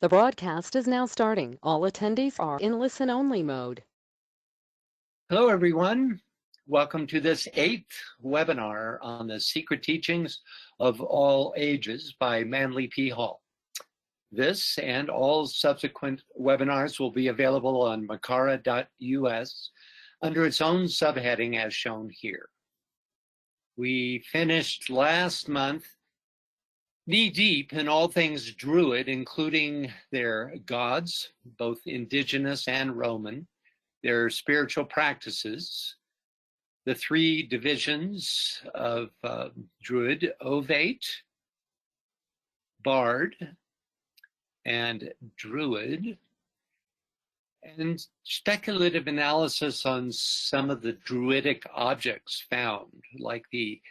The broadcast is now starting. All attendees are in listen-only mode. Hello, everyone. Welcome to this 8th webinar on the secret teachings of all ages by Manly P. Hall. This and all subsequent webinars will be available on makara.us under its own subheading as shown here. We finished last month knee-deep in all things Druid, including their gods, both indigenous and Roman, their spiritual practices, the three divisions of Druid, Ovate, Bard, and Druid, and speculative analysis on some of the Druidic objects found, like the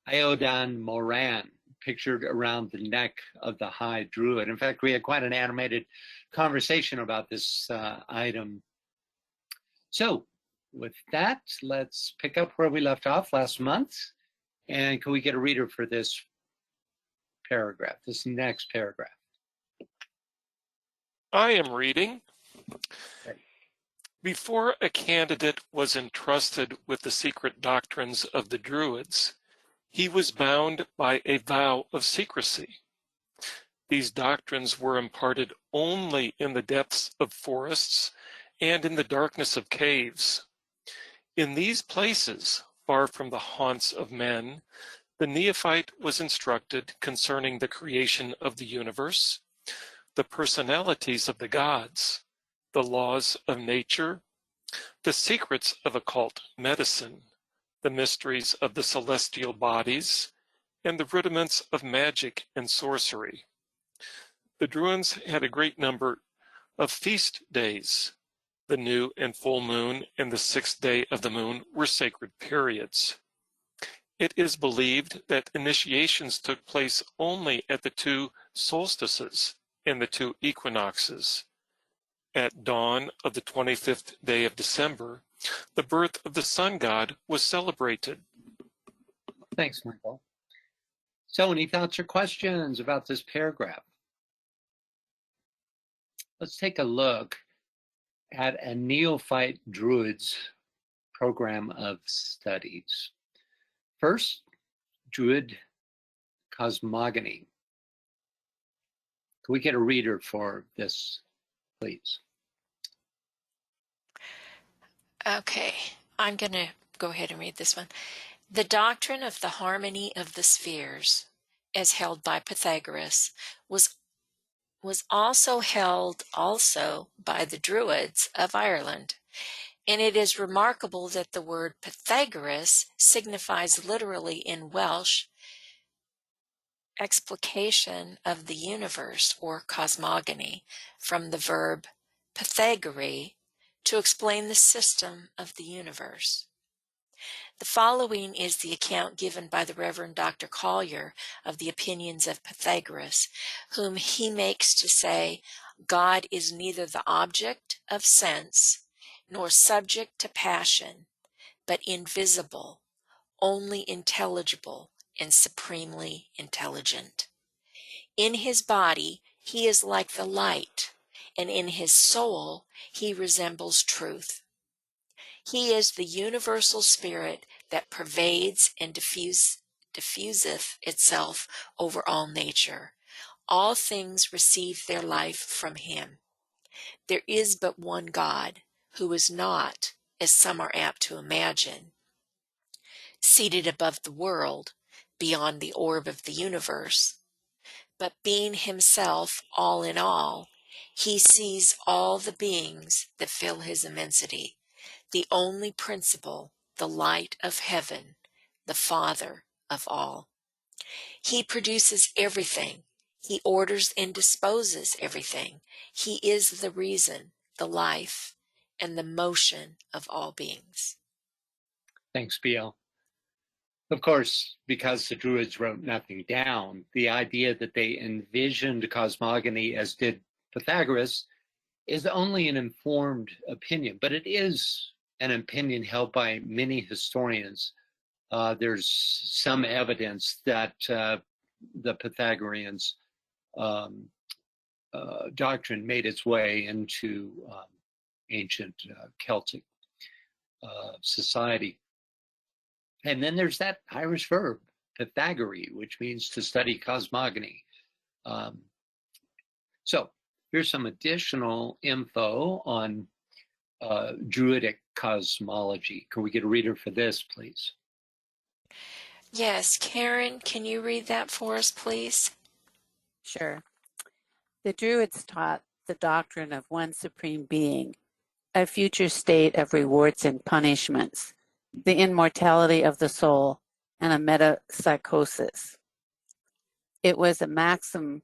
Iodine Moran, pictured around the neck of the High Druid. In fact, we had quite an animated conversation about this item. So with that, let's pick up where we left off last month. And can we get a reader for this paragraph, this next paragraph? I am reading. Okay. Before a candidate was entrusted with the secret doctrines of the Druids, he was bound by a vow of secrecy. These doctrines were imparted only in the depths of forests and in the darkness of caves. In these places, far from the haunts of men, the neophyte was instructed concerning the creation of the universe, the personalities of the gods, the laws of nature, the secrets of occult medicine, the mysteries of the celestial bodies, and the rudiments of magic and sorcery. The Druids had a great number of feast days. The new and full moon and the 6th day of the moon were sacred periods. It is believed that initiations took place only at the 2 solstices and the 2 equinoxes. At dawn of the 25th day of December, the birth of the sun god was celebrated. Thanks, Michael. So any thoughts or questions about this paragraph? Let's take a look at a neophyte Druid's program of studies. First, Druid cosmogony. Can we get a reader for this, please? Okay, I'm going to go ahead and read this one. The doctrine of the harmony of the spheres, as held by Pythagoras, was also held by the Druids of Ireland. And it is remarkable that the word Pythagoras signifies literally in Welsh explication of the universe or cosmogony, from the verb pythagore, to explain the system of the universe. The following is the account given by the Reverend Dr. Collier of the opinions of Pythagoras, whom he makes to say, God is neither the object of sense nor subject to passion, but invisible, only intelligible, and supremely intelligent. In his body, he is like the light, and in his soul, he resembles truth. He is the universal spirit that pervades and diffuseth itself over all nature. All things receive their life from him. There is but one God, who is not, as some are apt to imagine, seated above the world, beyond the orb of the universe, but being himself all in all, he sees all the beings that fill his immensity, the only principle, the light of heaven, the Father of all. He produces everything. He orders and disposes everything. He is the reason, the life, and the motion of all beings. Thanks, BL. Of course, because the Druids wrote nothing down, the idea that they envisioned cosmogony as did Pythagoras is only an informed opinion, but it is an opinion held by many historians. There's some evidence that the Pythagoreans doctrine made its way into ancient Celtic society. And then there's that Irish verb, Pythagore, which means to study cosmogony. So here's some additional info on Druidic cosmology. Can we get a reader for this, please? Yes, Karen, can you read that for us, please? Sure. The Druids taught the doctrine of one supreme being, a future state of rewards and punishments, the immortality of the soul, and a metempsychosis. It was a maxim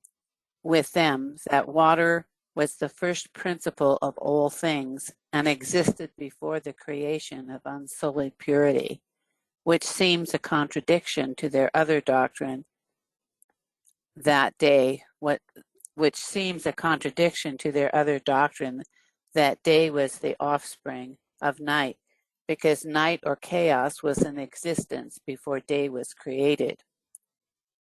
with them that water was the first principle of all things and existed before the creation of unsullied purity, which seems a contradiction to their other doctrine that day, which seems a contradiction to their other doctrine that day was the offspring of night, because night or chaos was in existence before day was created.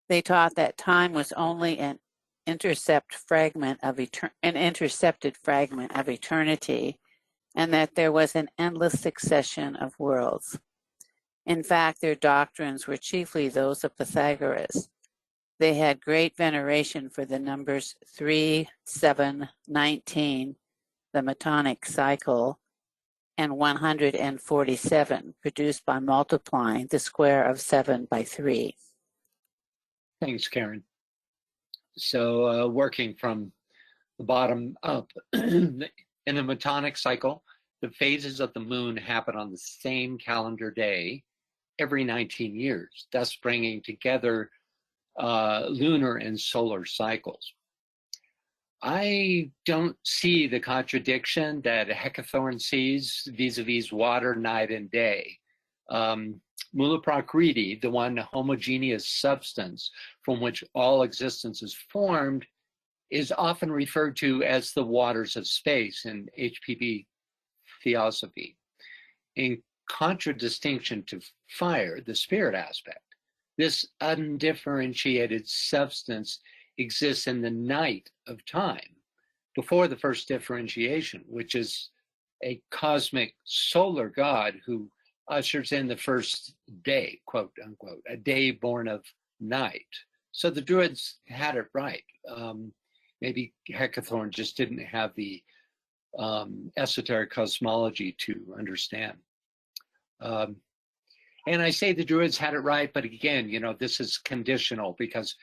They taught that time was only an intercepted fragment of eternity, and that there was an endless succession of worlds. In fact, their doctrines were chiefly those of Pythagoras. They had great veneration for the numbers 3, 7, 19, the Metonic cycle, and 147, produced by multiplying the square of 7 by 3. Thanks, Karen. So working from the bottom up, in the Metonic cycle, the phases of the moon happen on the same calendar day every 19 years, thus bringing together lunar and solar cycles. I don't see the contradiction that Heckathorn sees vis-a-vis water, night, and day. Mula Prakriti, the one homogeneous substance from which all existence is formed, is often referred to as the waters of space in HPB theosophy. In contradistinction to fire, the spirit aspect, this undifferentiated substance exists in the night of time, before the first differentiation, which is a cosmic solar god who ushers in the first day, quote unquote, a day born of night. So the Druids had it right. Maybe Heckathorn just didn't have the esoteric cosmology to understand. And I say the Druids had it right, but again, you know, this is conditional because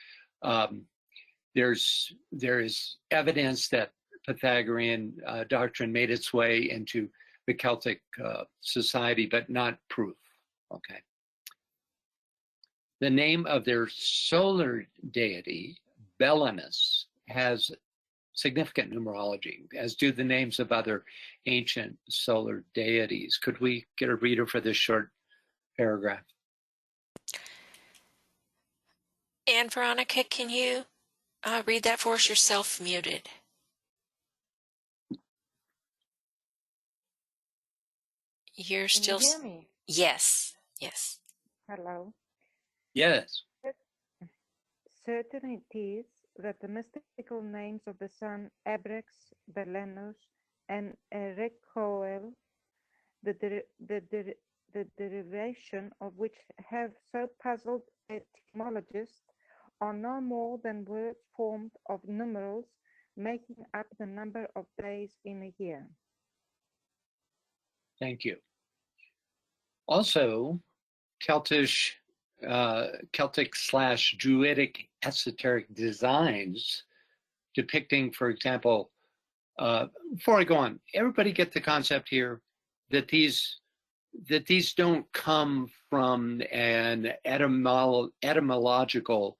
there is evidence that Pythagorean doctrine made its way into the Celtic society, but not proof. Okay. The name of their solar deity, Belenus, has significant numerology, as do the names of other ancient solar deities. Could we get a reader for this short paragraph? And Veronica, can you read that for us? You're self-muted. You're still. Can you hear me? Yes. Yes. Hello. Yes. Certain it is that the mystical names of the sun, Ebrex, Belenus, and Erekoel, the derivation of which have so puzzled etymologists, are no more than words formed of numerals, making up the number of days in a year. Thank you. Also, Celtic/Druidic esoteric designs depicting, for example, before I go on, everybody get the concept here that these don't come from an etymological,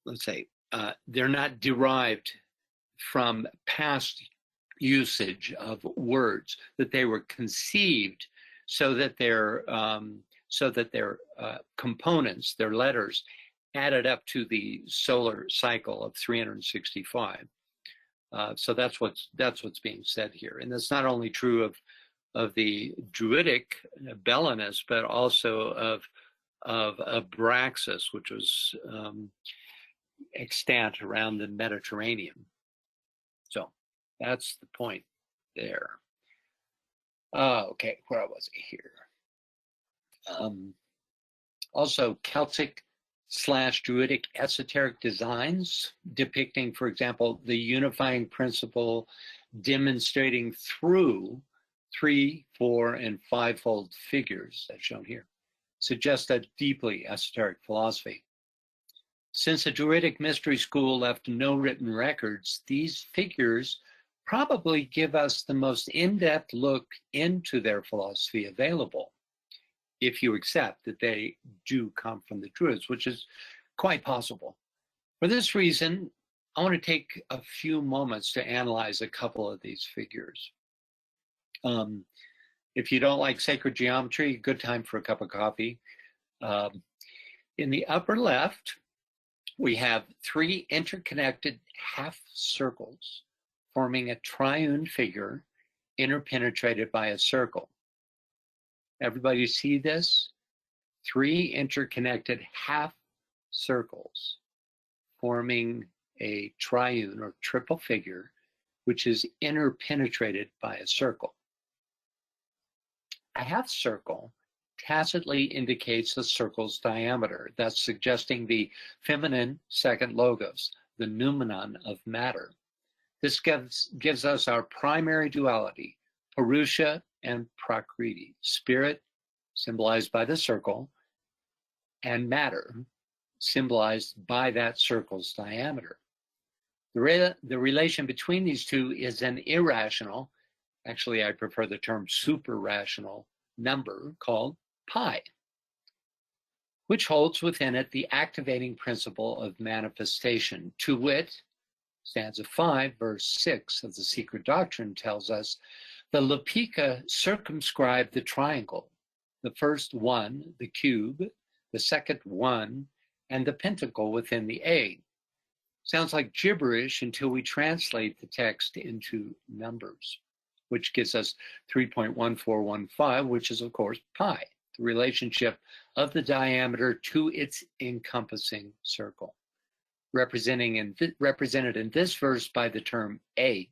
let's say, they're not derived from past usage of words, that they were conceived so that their components, their letters, added up to the solar cycle of 365. So that's what's being said here, and that's not only true of the Druidic Belenus, but also of Abraxas, which was extant around the Mediterranean. So that's the point there. Okay, where was I here? Also, Celtic/Druidic esoteric designs depicting, for example, the unifying principle demonstrating through 3, 4, and 5-fold figures, as shown here, suggest a deeply esoteric philosophy. Since the Druidic mystery school left no written records, these figures probably give us the most in-depth look into their philosophy available, if you accept that they do come from the Druids, which is quite possible. For this reason, I want to take a few moments to analyze a couple of these figures. If you don't like sacred geometry, good time for a cup of coffee. In the upper left, we have 3 interconnected half circles forming a triune figure interpenetrated by a circle. Everybody see this? 3 interconnected half circles forming a triune or triple figure, which is interpenetrated by a circle. A half circle tacitly indicates the circle's diameter, thus suggesting the feminine second logos, the noumenon of matter. This gives us our primary duality, Purusha and Prakriti, spirit, symbolized by the circle, and matter, symbolized by that circle's diameter. The relation between these two is an irrational, actually I prefer the term super-rational, number called pi, which holds within it the activating principle of manifestation, to wit, stanza 5, verse 6 of the Secret Doctrine tells us, the Lapika circumscribed the triangle, the first one, the cube, the second one, and the pentacle within the egg. Sounds like gibberish until we translate the text into numbers, which gives us 3.1415, which is, of course, pi, the relationship of the diameter to its encompassing circle, represented in this verse by the term egg,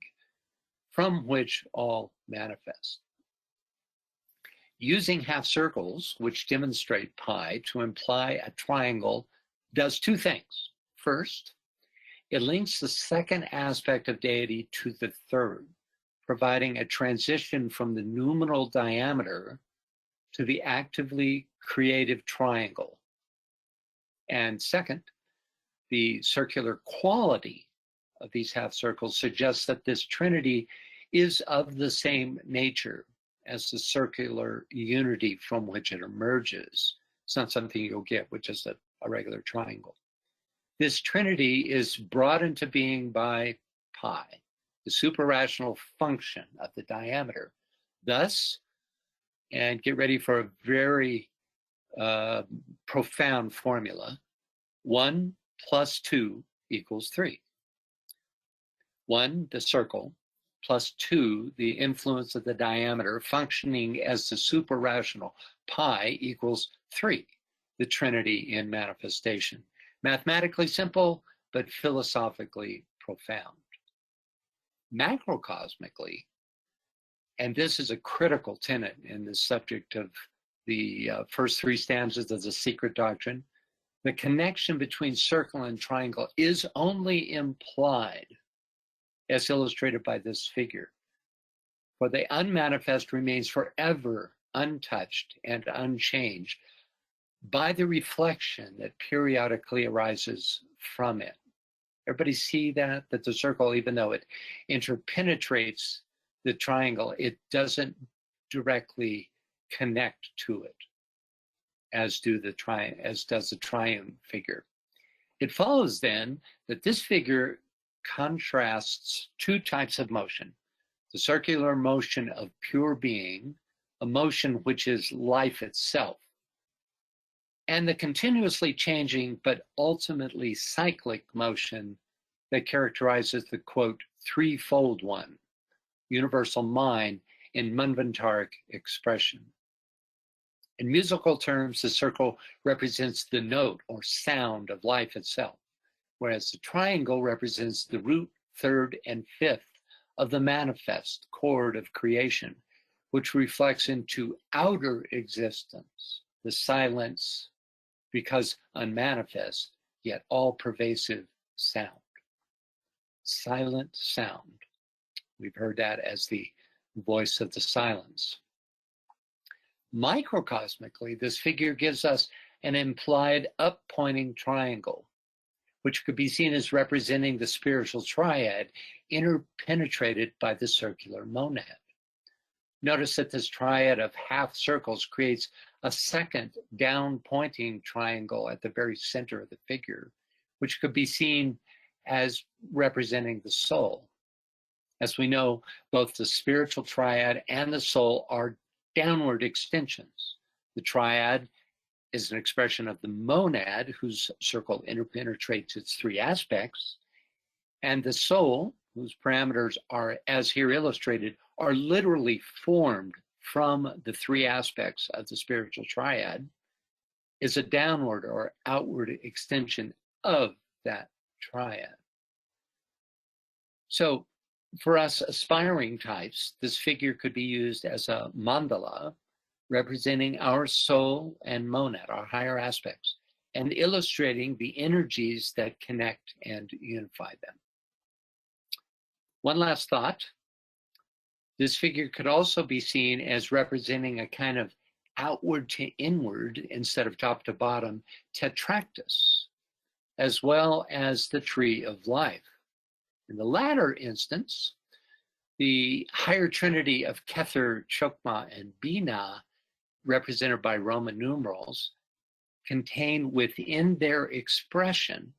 from which all manifest. Using half circles, which demonstrate pi, to imply a triangle does 2 things. First, it links the second aspect of deity to the third, providing a transition from the noumenal diameter to the actively creative triangle. And second, the circular quality of these half circles suggests that this trinity is of the same nature as the circular unity from which it emerges. It's not something you'll get with just a regular triangle. This trinity is brought into being by pi, the superrational function of the diameter. Thus, and get ready for a very profound formula, 1 plus 2 equals 3. 1, the circle, plus 2, the influence of the diameter functioning as the superrational pi equals 3, the trinity in manifestation. Mathematically simple, but philosophically profound. Macrocosmically, and this is a critical tenet in the subject of the first 3 stanzas of the Secret Doctrine, the connection between circle and triangle is only implied, as illustrated by this figure. For the unmanifest remains forever untouched and unchanged by the reflection that periodically arises from it. Everybody see that? That the circle, even though it interpenetrates the triangle, it doesn't directly connect to it, as does the triune figure. It follows then that this figure contrasts 2 types of motion: the circular motion of pure being, a motion which is life itself, and the continuously changing but ultimately cyclic motion that characterizes the, quote, threefold one, universal mind in Manvantaric expression. In musical terms, the circle represents the note or sound of life itself, whereas the triangle represents the root, third, and fifth of the manifest chord of creation, which reflects into outer existence, the silence, because unmanifest, yet all-pervasive sound. Silent sound. We've heard that as the voice of the silence. Microcosmically, this figure gives us an implied up-pointing triangle, which could be seen as representing the spiritual triad interpenetrated by the circular monad. Notice that this triad of half circles creates a second down-pointing triangle at the very center of the figure, which could be seen as representing the soul. As we know, both the spiritual triad and the soul are downward extensions. The triad is an expression of the monad, whose circle interpenetrates its three aspects, and the soul, whose parameters are, as here illustrated, are literally formed from the three aspects of the spiritual triad, is a downward or outward extension of that triad. So for us aspiring types, this figure could be used as a mandala representing our soul and monad, our higher aspects, and illustrating the energies that connect and unify them. One last thought. This figure could also be seen as representing a kind of outward to inward instead of top to bottom tetractys, as well as the tree of life. In the latter instance, the higher trinity of Kether, Chokmah, and Binah, represented by Roman numerals, contain within their expression,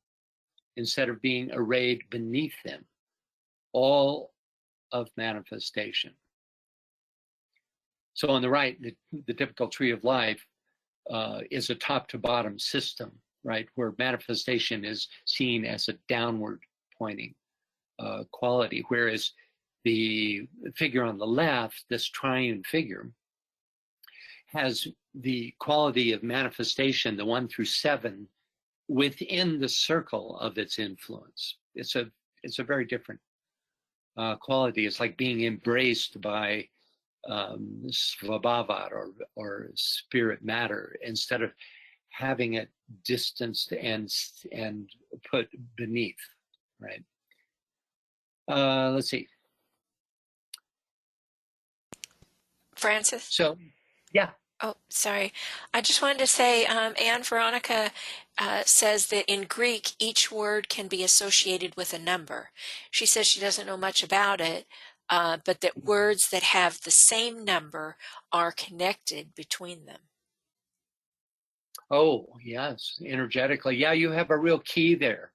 instead of being arrayed beneath them, all of manifestation. So on the right, the typical tree of life is a top to bottom system, right, where manifestation is seen as a downward pointing quality, whereas the figure on the left, this triune figure, has the quality of manifestation, the 1 through 7, within the circle of its influence. It's a very different quality. It's like being embraced by svabhava or spirit matter, instead of having it distanced and put beneath, right? Let's see. Francis? So, yeah. Oh, sorry. I just wanted to say, Anne Veronica says that in Greek, each word can be associated with a number. She says she doesn't know much about it, but that words that have the same number are connected between them. Oh, yes, energetically. Yeah, you have a real key there.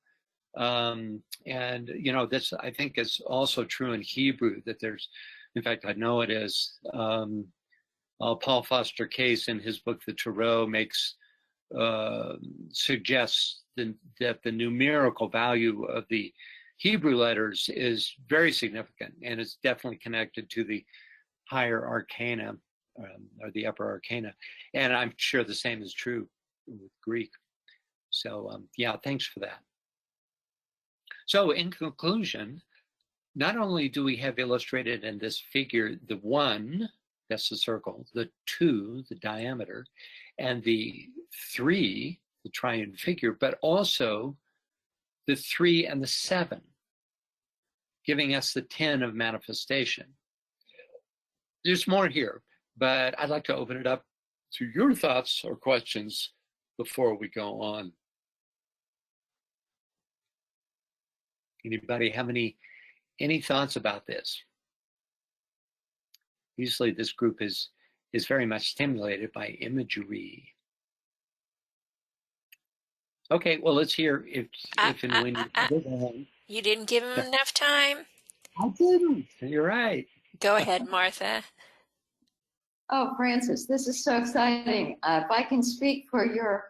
And, you know, this, I think, is also true in Hebrew, that there's, in fact, I know it is, Paul Foster Case in his book, The Tarot, suggests that the numerical value of the Hebrew letters is very significant, and it's definitely connected to the higher arcana, or the upper arcana. And I'm sure the same is true with Greek. So yeah, thanks for that. So in conclusion, not only do we have illustrated in this figure the 1, that's the circle, the 2, the diameter, and the 3, the triune figure, but also the 3 and the 7, giving us the 10 of manifestation. There's more here, but I'd like to open it up to your thoughts or questions before we go on. Anybody have any thoughts about this? Usually this group is very much stimulated by imagery. Okay, well, let's hear if and when you didn't give him enough time. I didn't. You're right. Go ahead, Martha. Oh, Francis, this is so exciting. If I can speak for your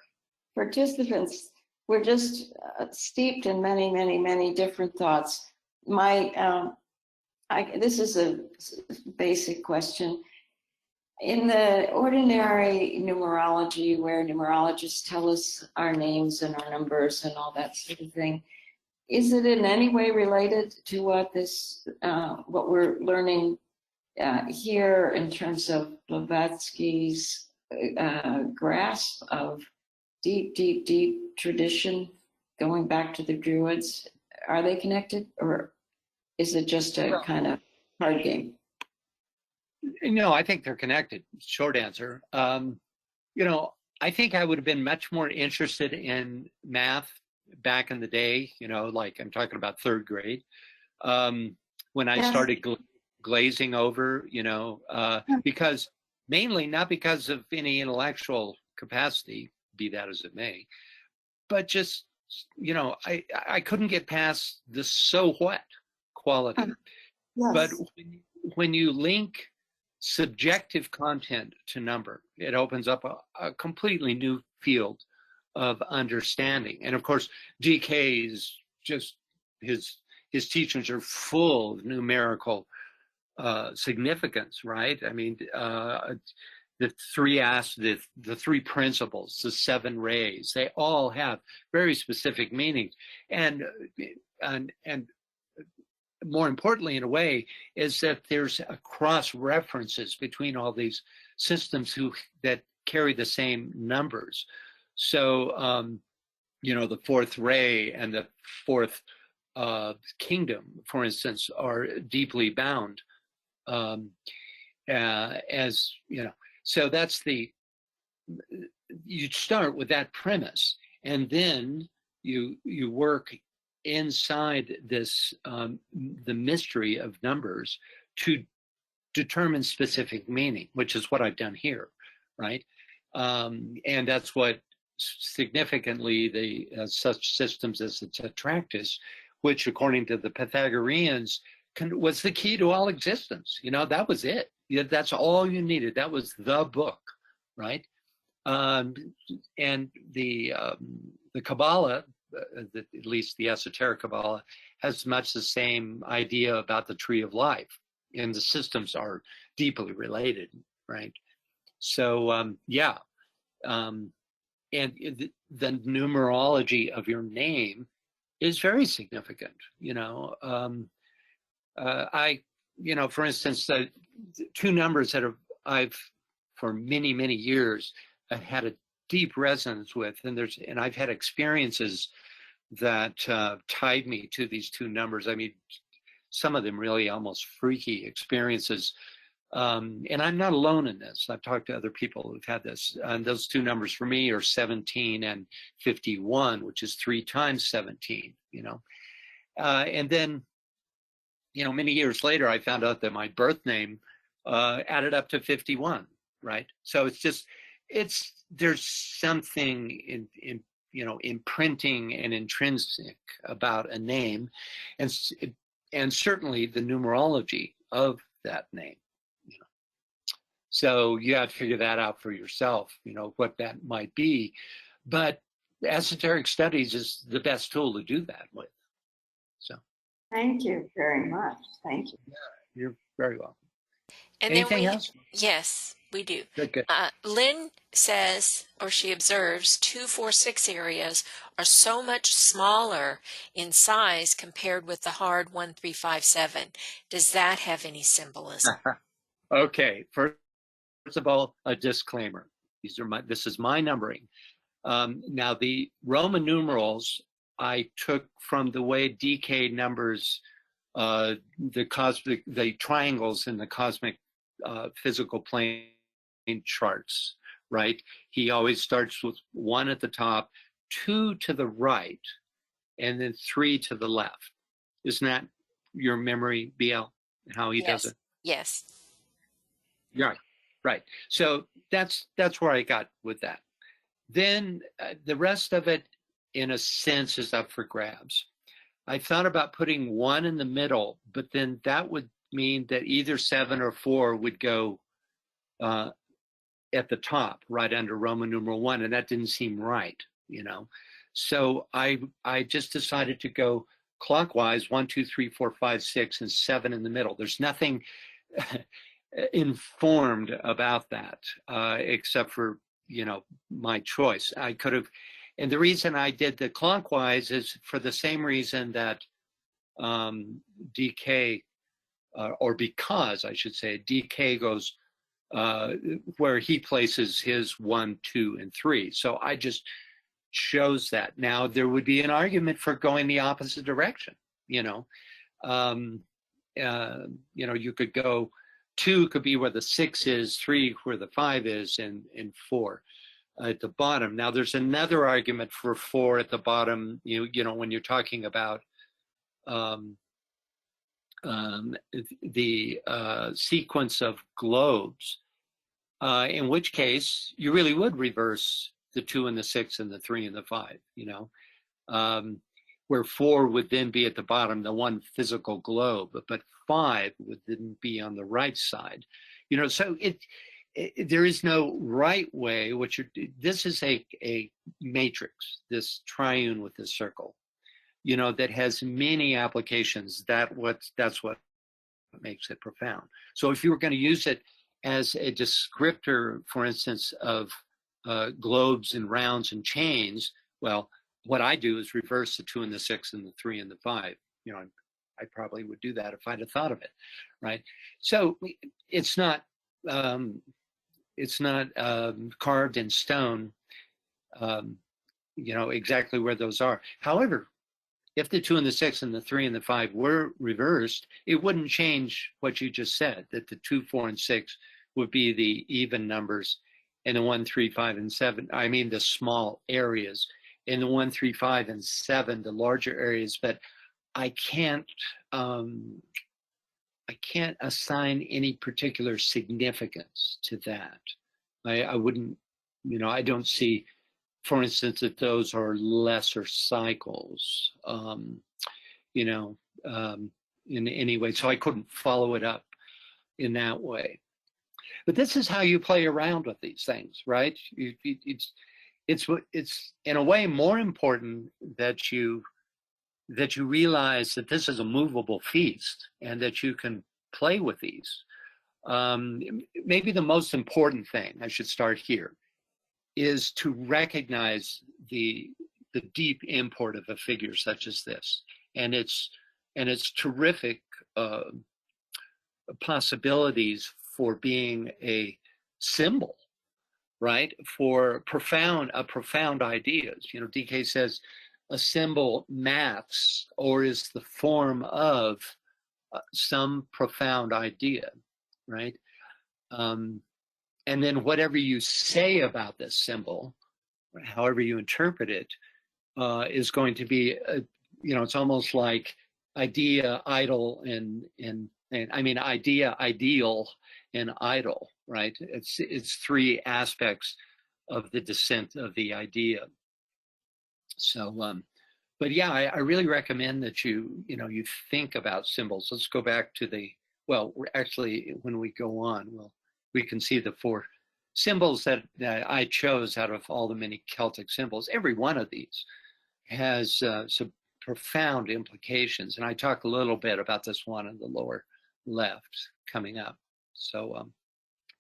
participants, we're just steeped in many, many, many different thoughts. This is a basic question. In the ordinary numerology, where numerologists tell us our names and our numbers and all that sort of thing, Is it in any way related to what what we're learning here in terms of Blavatsky's grasp of deep tradition going back to the Druids? Are they connected, or is it just a kind of card game? No, I think they're connected. Short answer. You know, I think I would have been much more interested in math back in the day, you know, like I'm talking about third grade, when I started glazing over, you know, because mainly not because of any intellectual capacity, be that as it may, but just, you know, I couldn't get past the so what quality. Yes. But when you link subjective content to number, it opens up a completely new field of understanding. And of course, DK is just, his teachings are full of numerical significance, right? I mean, the three principles, the 7 rays, they all have very specific meanings. And more importantly, in a way, is that there's a cross references between all these systems that carry the same numbers. So, you know, the 4th ray and the 4th kingdom, for instance, are deeply bound, as you know. So that's you start with that premise, and then you work inside this the mystery of numbers to determine specific meaning, which is what I've done here, right? And that's what significantly such systems as the Tetractys, which according to the Pythagoreans was the key to all existence. You know, that was it. That's all you needed. That was the book, right? And the Kabbalah, at least the esoteric Kabbalah, has much the same idea about the tree of life, and the systems are deeply related, right? So yeah, and the numerology of your name is very significant. You know, you know, for instance, 2 numbers that I've for many years had a deep resonance with, and I've had experiences that tied me to these 2 numbers. I mean, some of them really almost freaky experiences. And I'm not alone in this. I've talked to other people who've had this. And those 2 numbers for me are 17 and 51, which is 3 times 17, you know. And then, you know, many years later, I found out that my birth name added up to 51, right? So it's just, there's something in you know, imprinting and intrinsic about a name, and certainly the numerology of that name. You know, so you have to figure that out for yourself. You know, what that might be, but esoteric studies is the best tool to do that with. So. Thank you very much. Thank you. Yeah, you're very welcome. And Anything then else? yes, we do. Good. Lynn says, or she observes, 2, 4, 6 areas are so much smaller in size compared with the hard 1, 3, 5, 7. Does that have any symbolism? Okay. First of all, a disclaimer. This is my numbering. Now, the Roman numerals I took from the way DK numbers the triangles in the cosmic physical plane charts, right? He always starts with 1 at the top, 2 to the right, and then 3 to the left. Isn't that your memory, BL, how he does it? Yes. Right. So that's where I got with that. Then the rest of it, in a sense, is up for grabs. I thought about putting 1 in the middle, but then that would mean that either 7 or 4 would go at the top, right under Roman numeral 1, and that didn't seem right, you know. So I just decided to go clockwise, 1, 2, 3, 4, 5, 6, and 7 in the middle. There's nothing informed about that, except for, you know, my choice. I could have And the reason I did the clockwise is for the same reason that DK, or because I should say, DK goes where he places his 1, 2, and 3. So I just chose that. Now there would be an argument for going the opposite direction. You know, you could go 2 could be where the 6 is, 3 where the 5 is, and 4 at the bottom. Now there's another argument for 4 at the bottom. You know when you're talking about the sequence of globes, in which case you really would reverse the 2 and the 6 and the 3 and the 5, you know, where 4 would then be at the bottom, the one physical globe, but 5 would then be on the right side, you know. So there is no right way. This is a matrix, this triune with this circle, you know, that has many applications. That's what makes it profound. So if you were going to use it as a descriptor, for instance, of globes and rounds and chains, well, what I do is reverse the 2 and the 6 and the 3 and the 5. You know, I probably would do that if I'd have thought of it, right? So it's not carved in stone, you know, exactly where those are. However, if the 2 and the 6 and the 3 and the 5 were reversed, it wouldn't change what you just said, that the 2, 4, and 6 would be the even numbers, and the 1, 3, 5, and 7, I mean the small areas, and the 1, 3, 5, and 7, the larger areas. But I can't assign any particular significance to that. I wouldn't, you know, I don't see, for instance, that those are lesser cycles, you know, in any way. So I couldn't follow it up in that way. But this is how you play around with these things, right? It's in a way more important that you realize that this is a movable feast and that you can play with these. Maybe the most important thing, I should start here, is to recognize the deep import of a figure such as this, and its terrific possibilities for being a symbol, right? For profound ideas. You know, DK says a symbol maps or is the form of some profound idea, right? And then whatever you say about this symbol, however you interpret it, is going to be, you know, it's almost like idea, idol, and I mean idea, ideal, and idol, right? It's 3 aspects of the descent of the idea. So, but yeah, I really recommend that you think about symbols. Let's go back to actually, when we go on, we can see the 4 symbols that I chose out of all the many Celtic symbols. Every one of these has some profound implications, and I talk a little bit about this one in the lower left coming up. So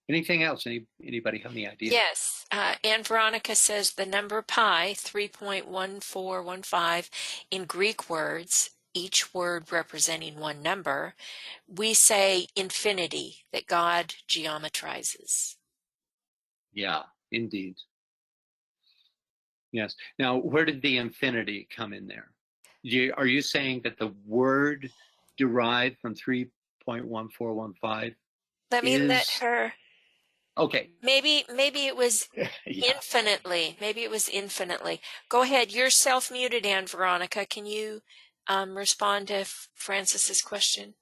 anything else? Anybody have any ideas? Yes. Anne Veronica says the number pi, 3.1415, in Greek words, each word representing one number, we say infinity, that God geometrizes. Yeah, indeed. Yes. Now, where did the infinity come in there? Are you saying that the word derived from 3.1415 Let me let her. Okay. Maybe it was infinitely. Maybe it was infinitely. Go ahead. You're self-muted, Anne Veronica. Can you respond to Francis's question?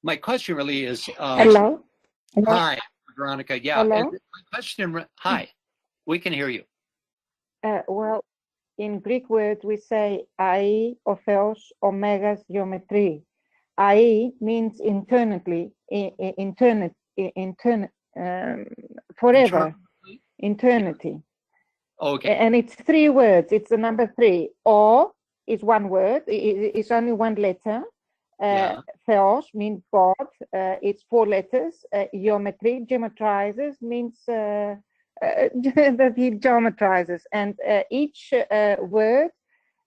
My question really is. Hello? Hi, Veronica. Yeah. Hello? My question. Hi. We can hear you. Well, in Greek words, we say ai, o Theos, omegas geometry. Ai means eternally, forever, eternity. Okay. And it's 3 words. It's the number 3. O is one word. It's only one letter. Theos means God. It's 4 letters. Geometry, geometrizes, means that he geometrizes. And each word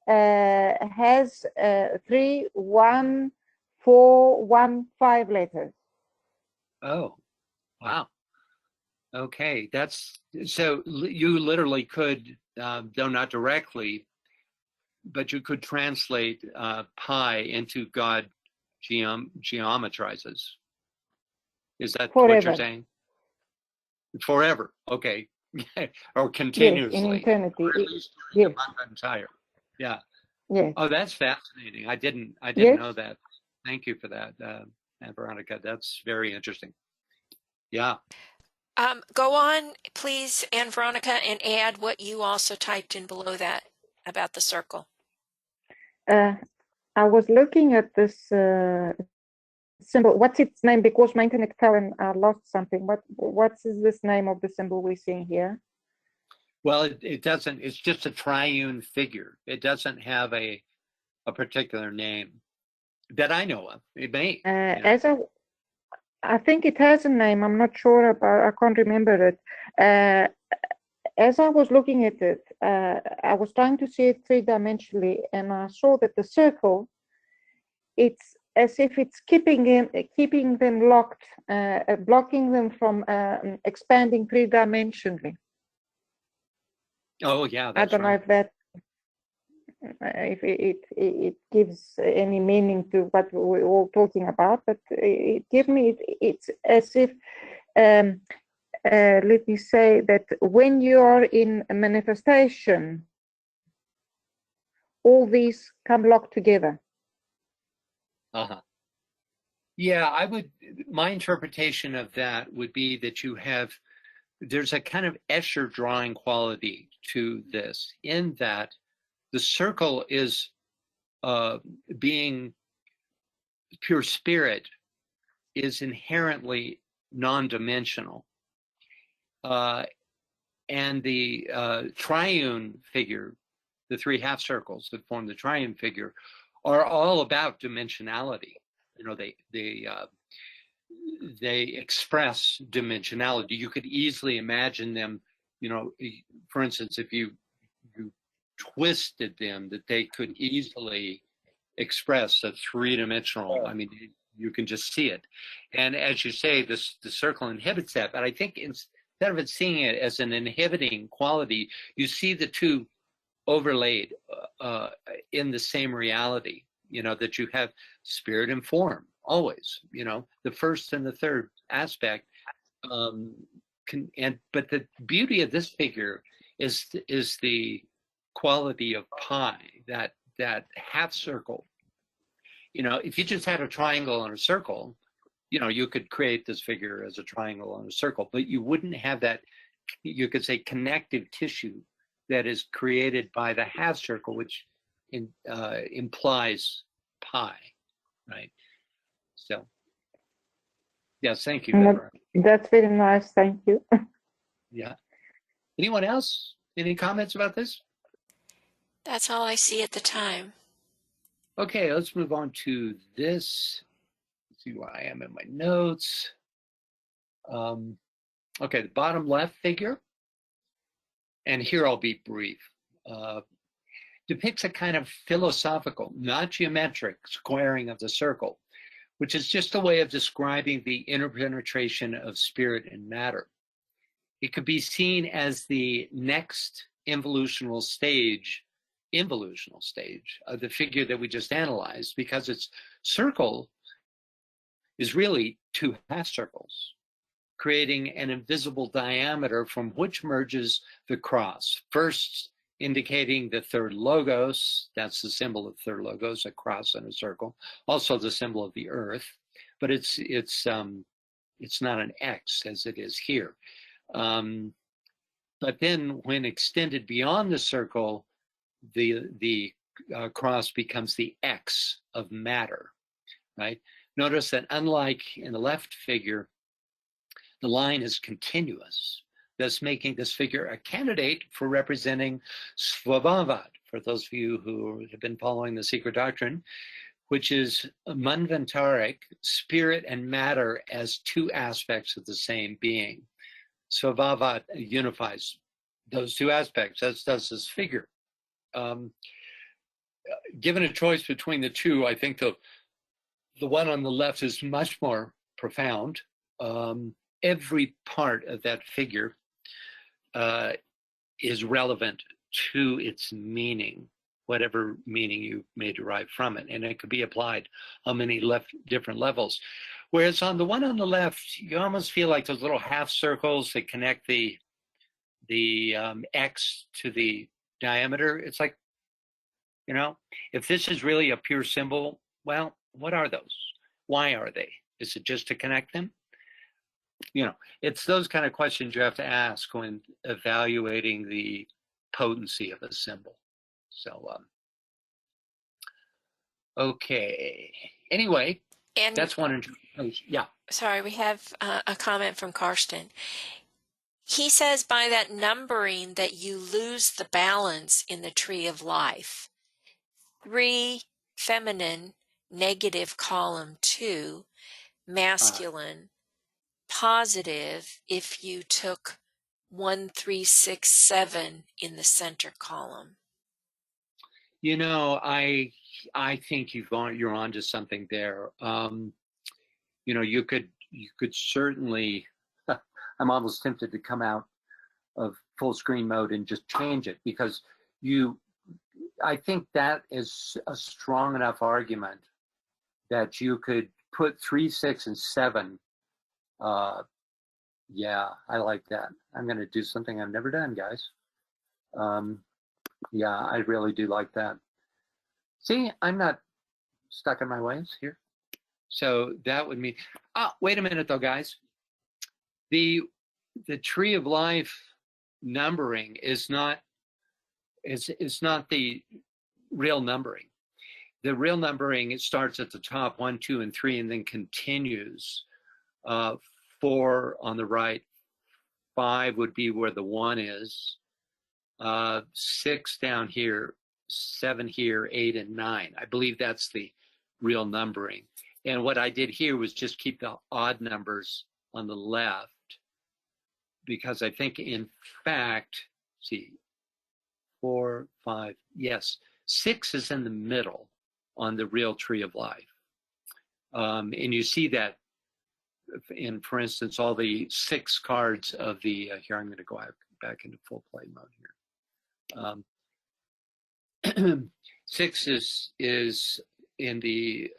has 3, 1, 4, 1, 5 letters. Oh, wow. Okay, that's so you literally could, though not directly, but you could translate pi into God geometrizes. Is that Forever. what you're saying? Forever. Okay. Or continuously. Yes, in eternity. Or at least Yes. entire. Yeah. Yes. Oh, that's fascinating. I didn't Yes. know that. Thank you for that, Veronica. That's very interesting. Yeah. Go on, please, Anne Veronica, and add what you also typed in below that about the circle. I was looking at this symbol. What's its name? Because my internet fell and I lost something. What's this name of the symbol we're seeing here? Well, it doesn't. It's just a triune figure. It doesn't have a particular name that I know of. It may. As I think it has a name. I'm not sure about. I can't remember it. As I was looking at it, I was trying to see it 3-dimensionally, and I saw that the circle, it's as if it's keeping them locked, blocking them from expanding 3-dimensionally. Oh yeah, that's I don't know if that if it gives any meaning to what we're all talking about, but it gives me it's as if let me say that when you are in a manifestation, all these come locked together. Uh-huh. Yeah, my interpretation of that would be that there's a kind of Escher drawing quality to this, in that the circle is being pure spirit is inherently non-dimensional. And the triune figure, the 3 half circles that form the triune figure, are all about dimensionality. You know, they express dimensionality. You could easily imagine them, you know, for instance, if you twisted them, that they could easily express a 3-dimensional. I mean, you can just see it. And as you say, the circle inhibits that. But I think instead of it seeing it as an inhibiting quality, you see the two overlaid in the same reality. You know, that you have spirit and form always. You know, the first and the third aspect. But the beauty of this figure is the quality of pi, that half circle. You know, if you just had a triangle and a circle, you know, you could create this figure as a triangle and a circle, but you wouldn't have that, you could say, connective tissue that is created by the half circle, which implies pi, right? So, yes, thank you, Deborah. That's very nice, thank you. Yeah. Anyone else? Any comments about this? That's all I see at the time. Okay, let's move on to this. Let's see where I am in my notes. Okay, the bottom left figure, and here I'll be brief, depicts a kind of philosophical, not geometric, squaring of the circle, which is just a way of describing the interpenetration of spirit and matter. It could be seen as the next involutional stage of the figure that we just analyzed, because its circle is really 2 half circles, creating an invisible diameter from which merges the cross, first indicating the third logos. That's the symbol of third logos, a cross and a circle, also the symbol of the earth, but it's not an X as it is here. But then when extended beyond the circle, the cross becomes the X of matter, right? Notice that unlike in the left figure, the line is continuous, thus making this figure a candidate for representing Svabhavad. For those of you who have been following the secret doctrine, which is manvantaric, spirit and matter as two aspects of the same being. Svabhava unifies those two aspects, as does this figure. Given a choice between the two, I think the one on the left is much more profound. Every part of that figure is relevant to its meaning, whatever meaning you may derive from it, and it could be applied on many different levels. Whereas on the one on the left, you almost feel like those little half circles that connect the X to the diameter. It's like, you know, if this is really a pure symbol, well, what are those? Why are they? Is it just to connect them? You know, it's those kind of questions you have to ask when evaluating the potency of a symbol. So, okay. Anyway, And that's one. Yeah. sorry, we have a comment from Karsten. He says by that numbering that you lose the balance in the tree of life. 3 feminine, negative column 2, masculine, positive if you took 1, 3, 6, 7 in the center column. You know, I think you're onto something there. You know, you could certainly. I'm almost tempted to come out of full screen mode and just change it, because I think that is a strong enough argument that you could put 3, 6, and 7. Yeah, I like that. I'm going to do something I've never done, guys. Yeah, I really do like that. See, I'm not stuck in my ways here. So that would mean, wait a minute though, guys. The tree of life numbering is not the real numbering. The real numbering, it starts at the top, 1, 2, and 3, and then continues. 4 on the right, 5 would be where the 1 is, 6 down here, 7 here, 8 and 9. I believe that's the real numbering. And what I did here was just keep the odd numbers on the left, because I think, in fact, see, 4, 5, yes, 6 is in the middle on the real tree of life. And you see that in, for instance, all the 6 cards of the, here, I'm going to go back into full play mode here. 6 is in the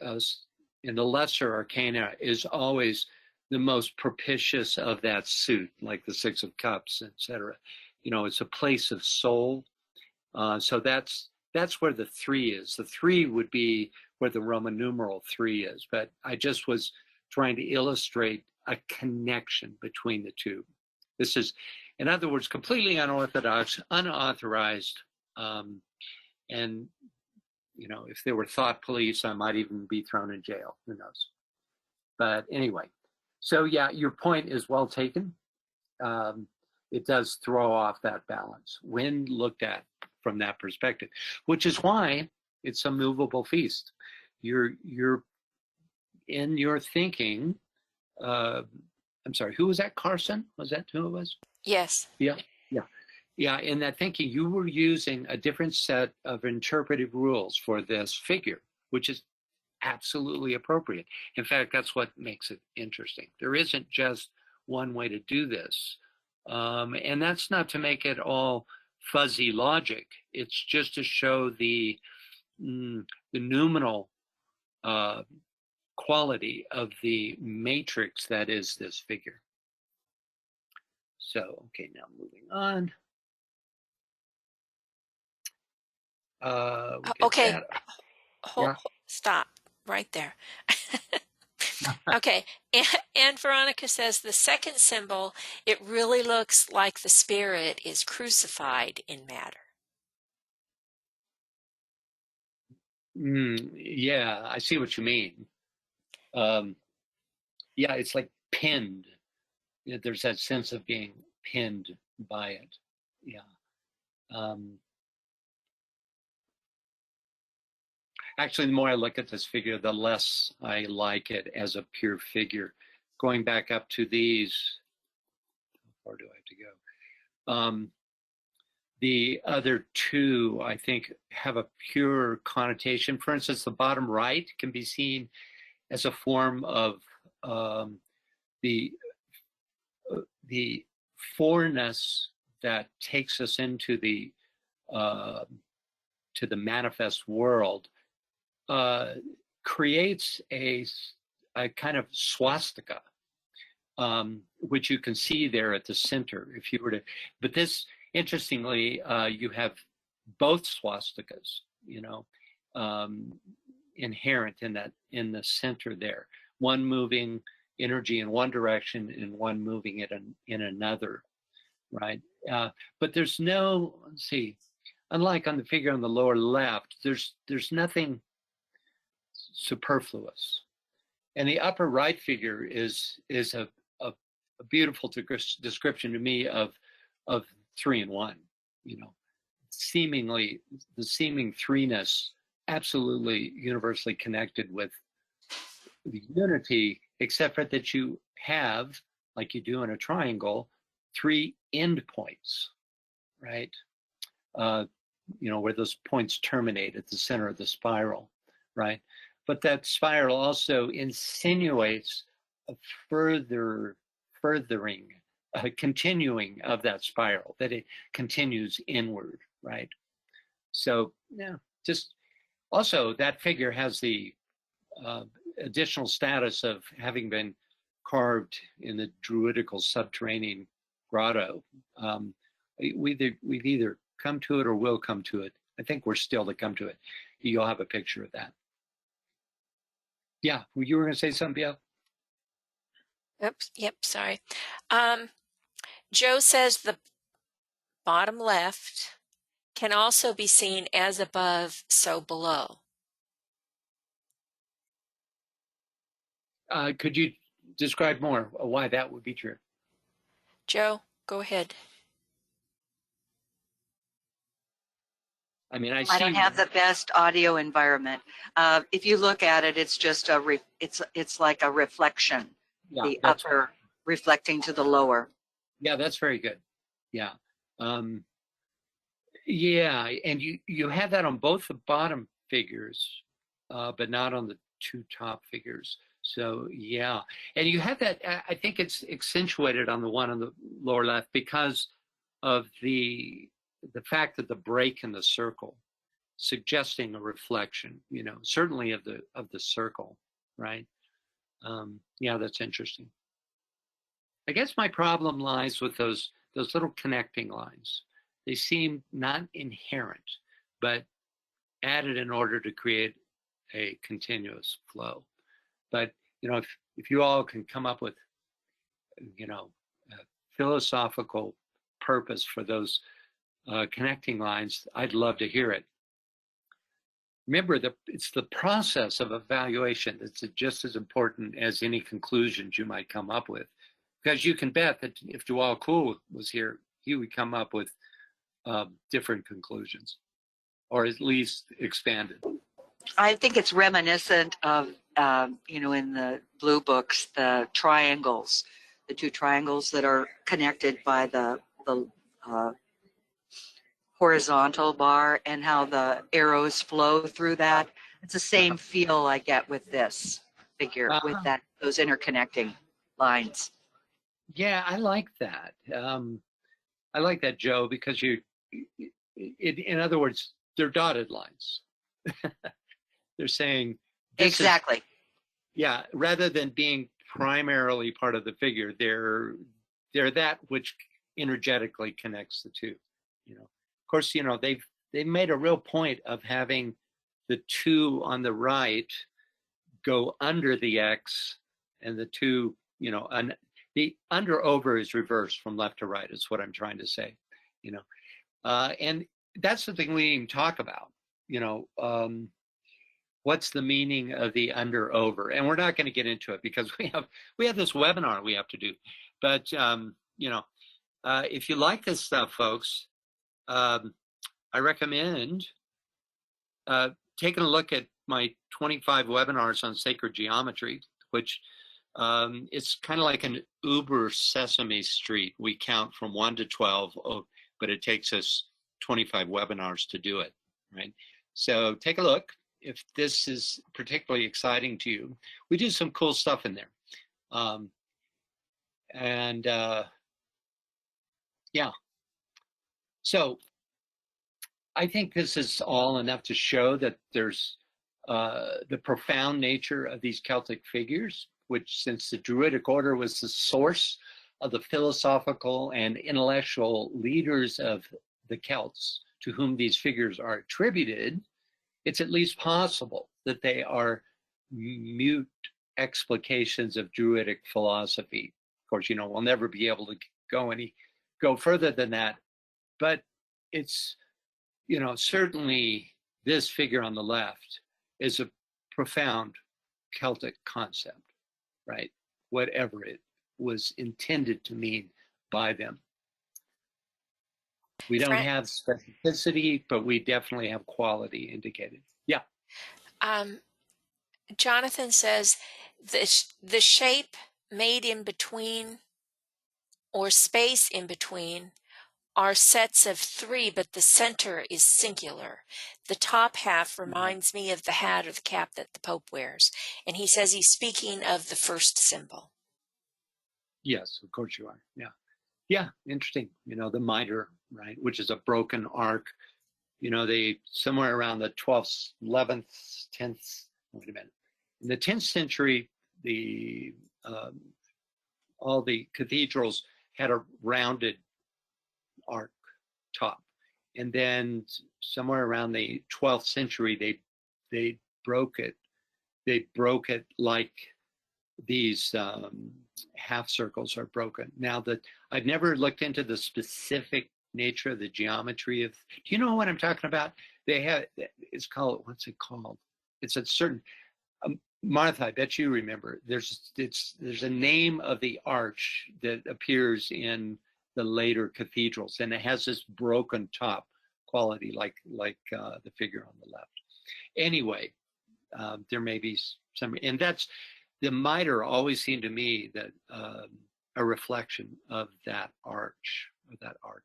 lesser arcana, is always the most propitious of that suit, like the 6 of Cups, etc. You know, it's a place of soul. So that's where the 3 is. The 3 would be where the Roman numeral 3 is. But I just was trying to illustrate a connection between the two. This is, in other words, completely unorthodox, unauthorized, and, you know, if there were thought police, I might even be thrown in jail. Who knows? But anyway, so yeah, your point is well taken. It does throw off that balance when looked at from that perspective, which is why it's a movable feast. You're in your thinking. I'm sorry, who was that? Carson? Was that who it was? Yes. Yeah. Yeah, in that thinking, you were using a different set of interpretive rules for this figure, which is absolutely appropriate. In fact, that's what makes it interesting. There isn't just one way to do this. And that's not to make it all fuzzy logic. It's just to show the numinal quality of the matrix that is this figure. So, okay, now moving on. Okay, stop right there. Okay, and Veronica says the second symbol, it really looks like the spirit is crucified in matter. Yeah, I see what you mean. Yeah, it's like pinned. There's that sense of being pinned by it. Yeah. Actually, the more I look at this figure, the less I like it as a pure figure. Going back up to these, how far do I have to go? The other two, I think, have a pure connotation. For instance, the bottom right can be seen as a form of the foreness that takes us into the to the manifest world, creates a kind of swastika, which you can see there at the center. If you were to, but this, interestingly, you have both swastikas, you know, inherent in that, in the center there. One moving energy in one direction and one moving it in another, right? But there's no, let's see, unlike on the figure on the lower left, there's nothing superfluous. And the upper right figure is a beautiful description to me of 3 in 1, you know, seemingly the seeming threeness, absolutely universally connected with the unity, except for that you have, like you do in a triangle, 3 endpoints, right? You know, where those points terminate at the center of the spiral, right? But that spiral also insinuates a furthering, a continuing of that spiral, that it continues inward, right? So, yeah, just also that figure has the additional status of having been carved in the Druidical subterranean grotto. We've either come to it or will come to it. I think we're still to come to it. You'll have a picture of that. Yeah, you were going to say something, Bill? Oops, yep, sorry. Joe says the bottom left can also be seen as above, so below. Could you describe more why that would be true? Joe, go ahead. I mean, I don't have the best audio environment. If you look at it, it's just it's like a reflection. Yeah, the upper reflecting to the lower. Yeah, that's very good. Yeah. Yeah, and you have that on both the bottom figures, but not on the 2 top figures. So yeah, and you have that, I think it's accentuated on the one on the lower left because of the fact that the break in the circle, suggesting a reflection, you know, certainly of the circle, right? Yeah, that's interesting. I guess my problem lies with those little connecting lines. They seem not inherent, but added in order to create a continuous flow. But, you know, if you all can come up with, you know, a philosophical purpose for those connecting lines, I'd love to hear it. Remember that it's the process of evaluation that's just as important as any conclusions you might come up with. Because you can bet that if Dewal Kuhl was here, he would come up with different conclusions, or at least expanded. I think it's reminiscent of, you know, in the blue books, the triangles, the 2 triangles that are connected by the horizontal bar, and how the arrows flow through that. It's the same feel I get with this figure, with those interconnecting lines. Yeah, I like that. I like that, Joe, because in other words, they're dotted lines. They're saying exactly. Yeah, rather than being primarily part of the figure, they're that which energetically connects the 2. You know, of course, you know, they've made a real point of having the 2 on the right go under the X, and the 2, you know, the under over is reversed from left to right, is what I'm trying to say, you know. And that's the thing we didn't even talk about, you know, what's the meaning of the under over? And we're not going to get into it because we have this webinar we have to do. But, you know, if you like this stuff, folks, I recommend taking a look at my 25 webinars on sacred geometry, which it's kind of like an Uber Sesame Street. We count from 1 to 12, but it takes us 25 webinars to do it, right? So take a look. If this is particularly exciting to you, we do some cool stuff in there. Yeah. So I think this is all enough to show that there's the profound nature of these Celtic figures, which, since the Druidic order was the source of the philosophical and intellectual leaders of the Celts to whom these figures are attributed, it's at least possible that they are mute explications of Druidic philosophy. Of course, you know, we'll never be able to go further than that, but it's, you know, certainly this figure on the left is a profound Celtic concept, right? Whatever it was intended to mean by them. We don't have specificity, but we definitely have quality indicated. Yeah. Jonathan says the shape made in between or space in between are sets of 3, but the center is singular. The top half reminds me of the hat or the cap that the Pope wears. And he says he's speaking of the first symbol. Yes, of course you are. Yeah. Yeah, interesting. You know, the mitre, right, which is a broken arc. You know, they somewhere around the 12th, 11th, 10th, wait a minute. In the 10th century, all the cathedrals had a rounded arc top, and then somewhere around the 12th century they broke it. They broke it like these half circles are broken. Now, that I've never looked into the specific nature of the geometry of. Do you know what I'm talking about? They have. It's called. What's it called? It's a certain. Martha, I bet you remember. There's a name of the arch that appears in the later cathedrals, and it has this broken top quality, like the figure on the left. Anyway, there may be some, and that's the mitre always seemed to me that a reflection of that arch, or that arc.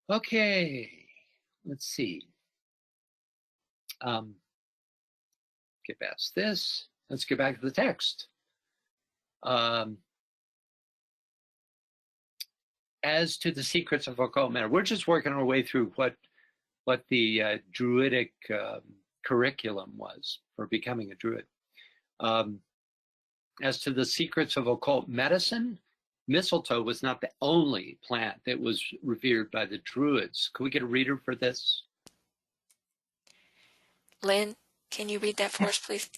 Okay, let's see. Get past this. Let's get back to the text. As to the secrets of occult matter, we're just working our way through what the Druidic curriculum was for becoming a Druid. As to the secrets of occult medicine, mistletoe was not the only plant that was revered by the Druids. Could we get a reader for this? Lynn, can you read that for us, please?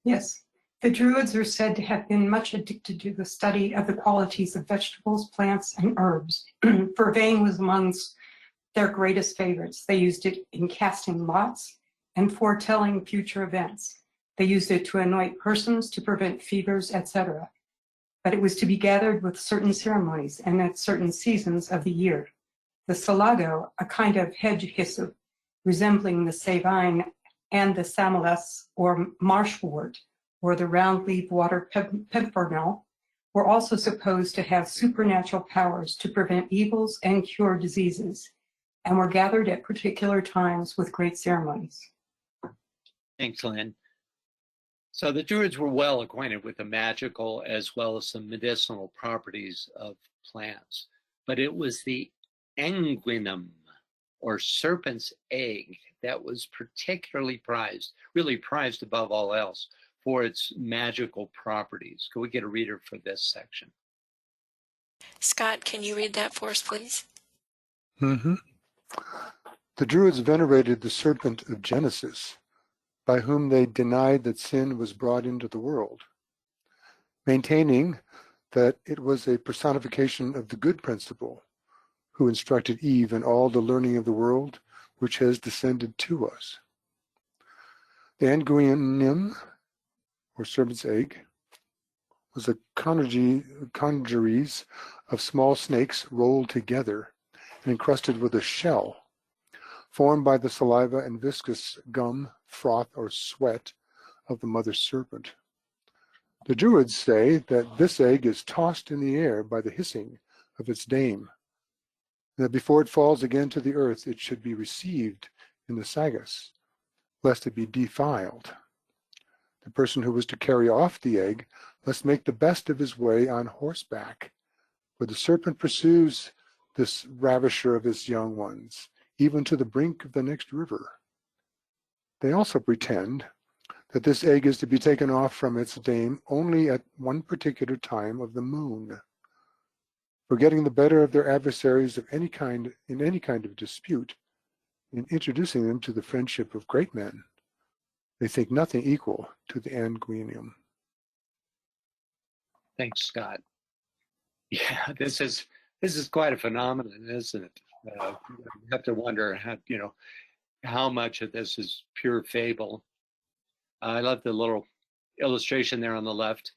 Yes. The Druids are said to have been much addicted to the study of the qualities of vegetables, plants, and herbs. Vervain was amongst their greatest favorites. They used it in casting lots and foretelling future events. They used it to anoint persons, to prevent fevers, etc. But it was to be gathered with certain ceremonies and at certain seasons of the year. The salago, a kind of hedge hyssop resembling the savine, and the samalas, or marshwort, or the round-leaf water pimpernel, were also supposed to have supernatural powers to prevent evils and cure diseases, and were gathered at particular times with great ceremonies. Thanks, Lynn. So the Druids were well acquainted with the magical as well as the medicinal properties of plants, but it was the enguinum, or serpent's egg, that was particularly prized, really prized above all else, for its magical properties. Could we get a reader for this section? Scott, can you read that for us, please? Mm-hmm. The Druids venerated the serpent of Genesis, by whom they denied that sin was brought into the world, maintaining that it was a personification of the good principle, who instructed Eve in all the learning of the world which has descended to us. The anguinum, or serpent's egg, was a congeries of small snakes rolled together and encrusted with a shell, formed by the saliva and viscous gum, froth, or sweat of the mother serpent. The Druids say that this egg is tossed in the air by the hissing of its dame, and that before it falls again to the earth, it should be received in the sagas, lest it be defiled. The person who was to carry off the egg must make the best of his way on horseback, for the serpent pursues this ravisher of his young ones, even to the brink of the next river. They also pretend that this egg is to be taken off from its dame only at one particular time of the moon. For getting the better of their adversaries of any kind in any kind of dispute, in introducing them to the friendship of great men, they think nothing equal to the Anguinium. Thanks, Scott. Yeah, this is quite a phenomenon, isn't it? You have to wonder how much of this is pure fable. I love the little illustration there on the left.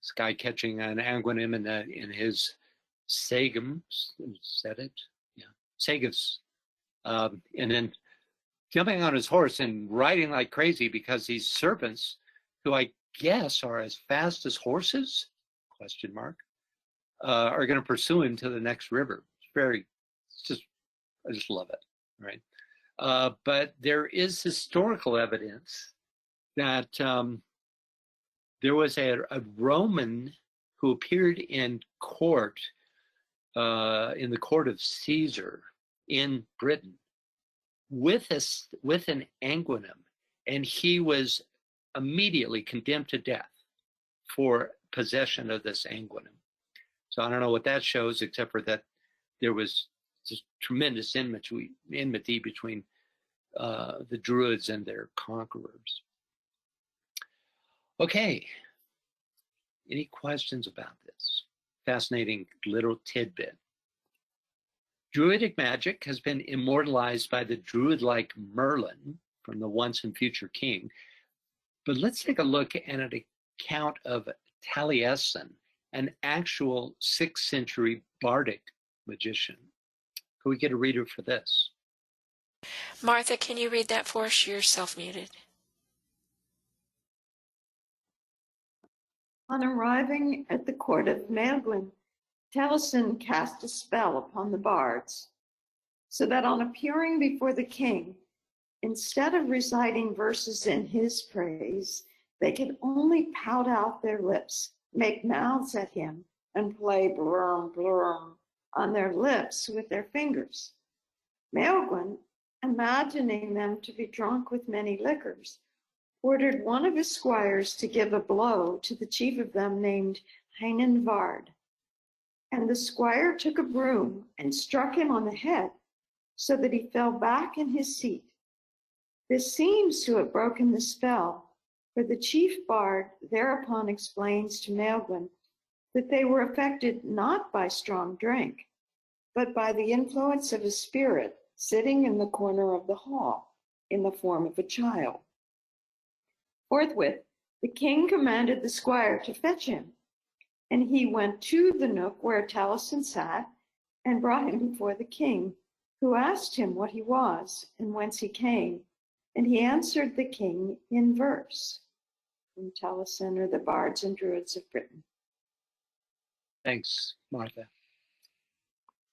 This guy catching an anguinem in his sagum. Said it? Yeah, sagus. And then jumping on his horse and riding like crazy because these serpents, who I guess are as fast as horses, ? Are going to pursue him to the next river. I just love it, right? But there is historical evidence that there was a Roman who appeared in court, in the court of Caesar in Britain, with an anguinem, and he was immediately condemned to death for possession of this anguinem. So I don't know what that shows, except for that there was just tremendous enmity between the Druids and their conquerors. Okay, any questions about this? Fascinating little tidbit. Druidic magic has been immortalized by the Druid-like Merlin from the Once and Future King. But let's take a look at an account of Taliesin, an actual 6th century bardic magician. Could we get a reader for this? Martha, can you read that for us? You're self-muted. On arriving at the court of Merlin, Taliesin cast a spell upon the bards, so that on appearing before the king, instead of reciting verses in his praise, they could only pout out their lips, make mouths at him, and play blurm, blurm on their lips with their fingers. Merlin, imagining them to be drunk with many liquors, ordered one of his squires to give a blow to the chief of them named Heinenvard. And the squire took a broom and struck him on the head so that he fell back in his seat. This seems to have broken the spell, for the chief bard thereupon explains to Merlin that they were affected not by strong drink, but by the influence of a spirit sitting in the corner of the hall in the form of a child. Forthwith, the king commanded the squire to fetch him, and he went to the nook where Taliesin sat and brought him before the king, who asked him what he was and whence he came, and he answered the king in verse. From Taliesin are the bards and druids of Britain. Thanks, Martha.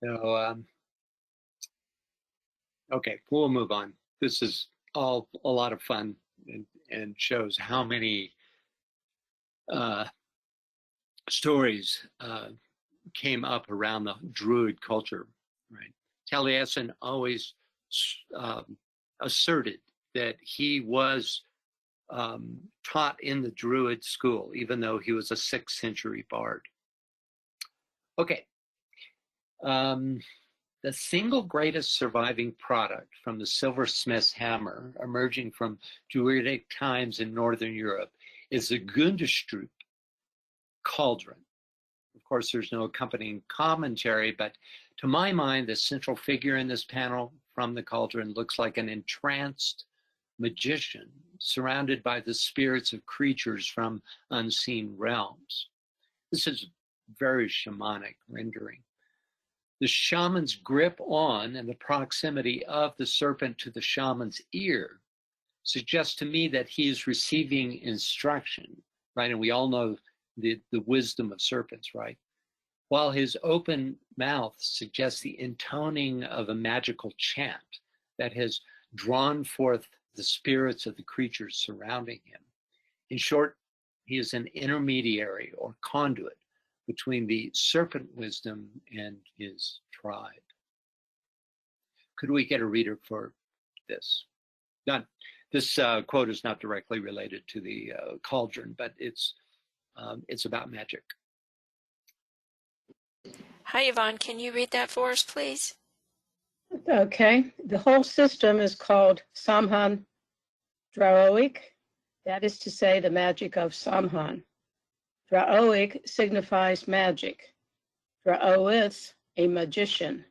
So, okay, we'll move on. This is all a lot of fun and shows how many stories came up around the Druid culture, right? Taliesin always asserted that he was taught in the Druid school, even though he was a 6th century bard. Okay. The single greatest surviving product from the silversmith's hammer emerging from Druidic times in Northern Europe is the Gundestrup cauldron. Of course, there's no accompanying commentary, but to my mind, the central figure in this panel from the cauldron looks like an entranced magician surrounded by the spirits of creatures from unseen realms. This is very shamanic rendering. The shaman's grip on and the proximity of the serpent to the shaman's ear suggests to me that he is receiving instruction, right? And we all know the wisdom of serpents, right? While his open mouth suggests the intoning of a magical chant that has drawn forth the spirits of the creatures surrounding him. In short, he is an intermediary or conduit between the serpent wisdom and his tribe. Could we get a reader for this? This quote is not directly related to the cauldron, but it's about magic. Hi, Yvonne. Can you read that for us, please? Okay. The whole system is called Samhain Draoic. That is to say, the magic of Samhain. Draoic signifies magic. Draoith, a magician.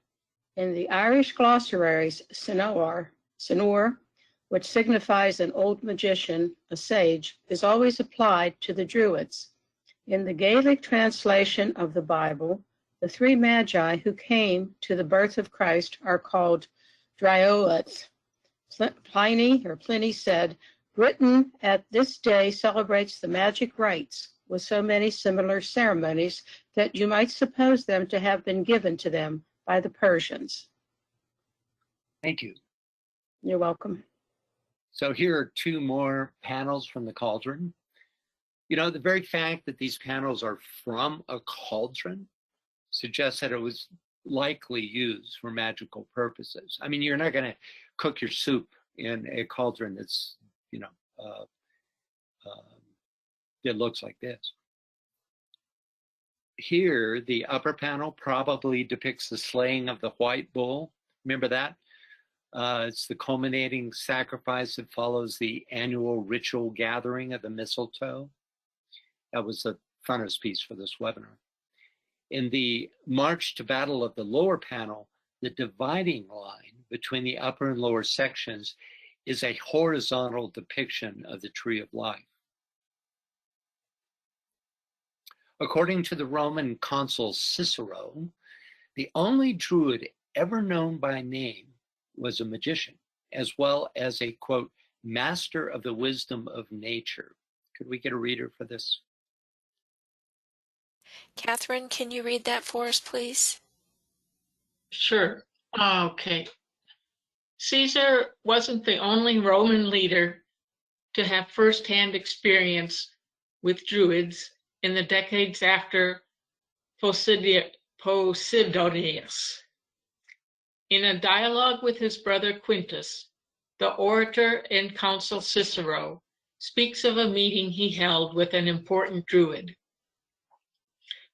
In the Irish glossaries, Sinor, which signifies an old magician, a sage, is always applied to the Druids. In the Gaelic translation of the Bible, the three magi who came to the birth of Christ are called Draoith. Pliny said, Britain at this day celebrates the magic rites with so many similar ceremonies that you might suppose them to have been given to them by the Persians. Thank you. You're welcome. So here are two more panels from the cauldron. You know, the very fact that these panels are from a cauldron suggests that it was likely used for magical purposes. I mean, you're not going to cook your soup in a cauldron that's, you know, it looks like this. Here, the upper panel probably depicts the slaying of the white bull. Remember that? It's the culminating sacrifice that follows the annual ritual gathering of the mistletoe. That was the frontispiece for this webinar. In the march to battle of the lower panel, the dividing line between the upper and lower sections is a horizontal depiction of the tree of life. According to the Roman consul Cicero, the only Druid ever known by name was a magician, as well as a, quote, master of the wisdom of nature. Could we get a reader for this? Catherine, can you read that for us, please? Sure. Okay. Caesar wasn't the only Roman leader to have firsthand experience with Druids in the decades after Posidonius. In a dialogue with his brother Quintus, the orator and consul Cicero speaks of a meeting he held with an important Druid.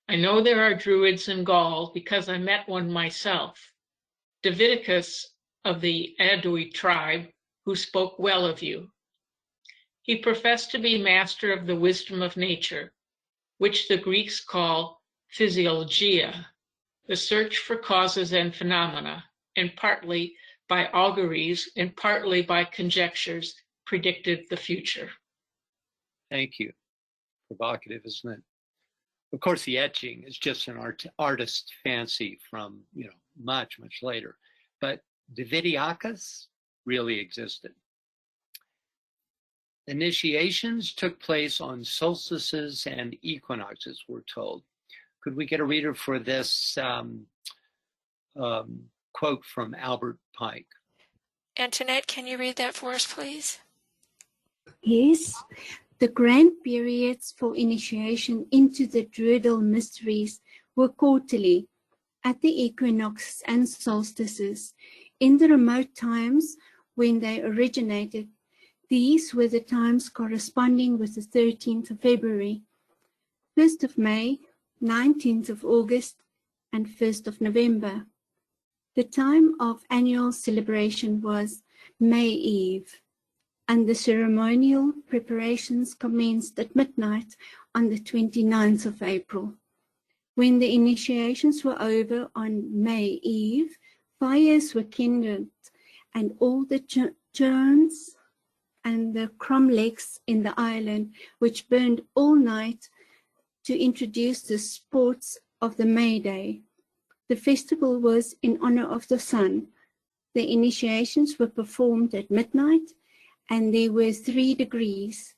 I know there are Druids in Gaul because I met one myself, Davidicus of the Aedui tribe, who spoke well of you. He professed to be master of the wisdom of nature, which the Greeks call physiologia, the search for causes and phenomena, and partly by auguries and partly by conjectures predicted the future. Thank you. Provocative, isn't it? Of course, the etching is just an artist's fancy from, you know, much, much later. But Davidiacus really existed. Initiations took place on solstices and equinoxes, we're told. Could we get a reader for this quote from Albert Pike? Antoinette, can you read that for us, please? Yes. The grand periods for initiation into the Druidal mysteries were quarterly, at the equinoxes and solstices. In the remote times when they originated, these were the times corresponding with the 13th of February, 1st of May, 19th of August, and 1st of November. The time of annual celebration was May Eve, and the ceremonial preparations commenced at midnight on the 29th of April. When the initiations were over on May Eve, fires were kindled, and all the churns and the cromlechs in the island, which burned all night to introduce the sports of the May Day, The festival was in honor of the sun. The initiations were performed at midnight, and there were 3 degrees.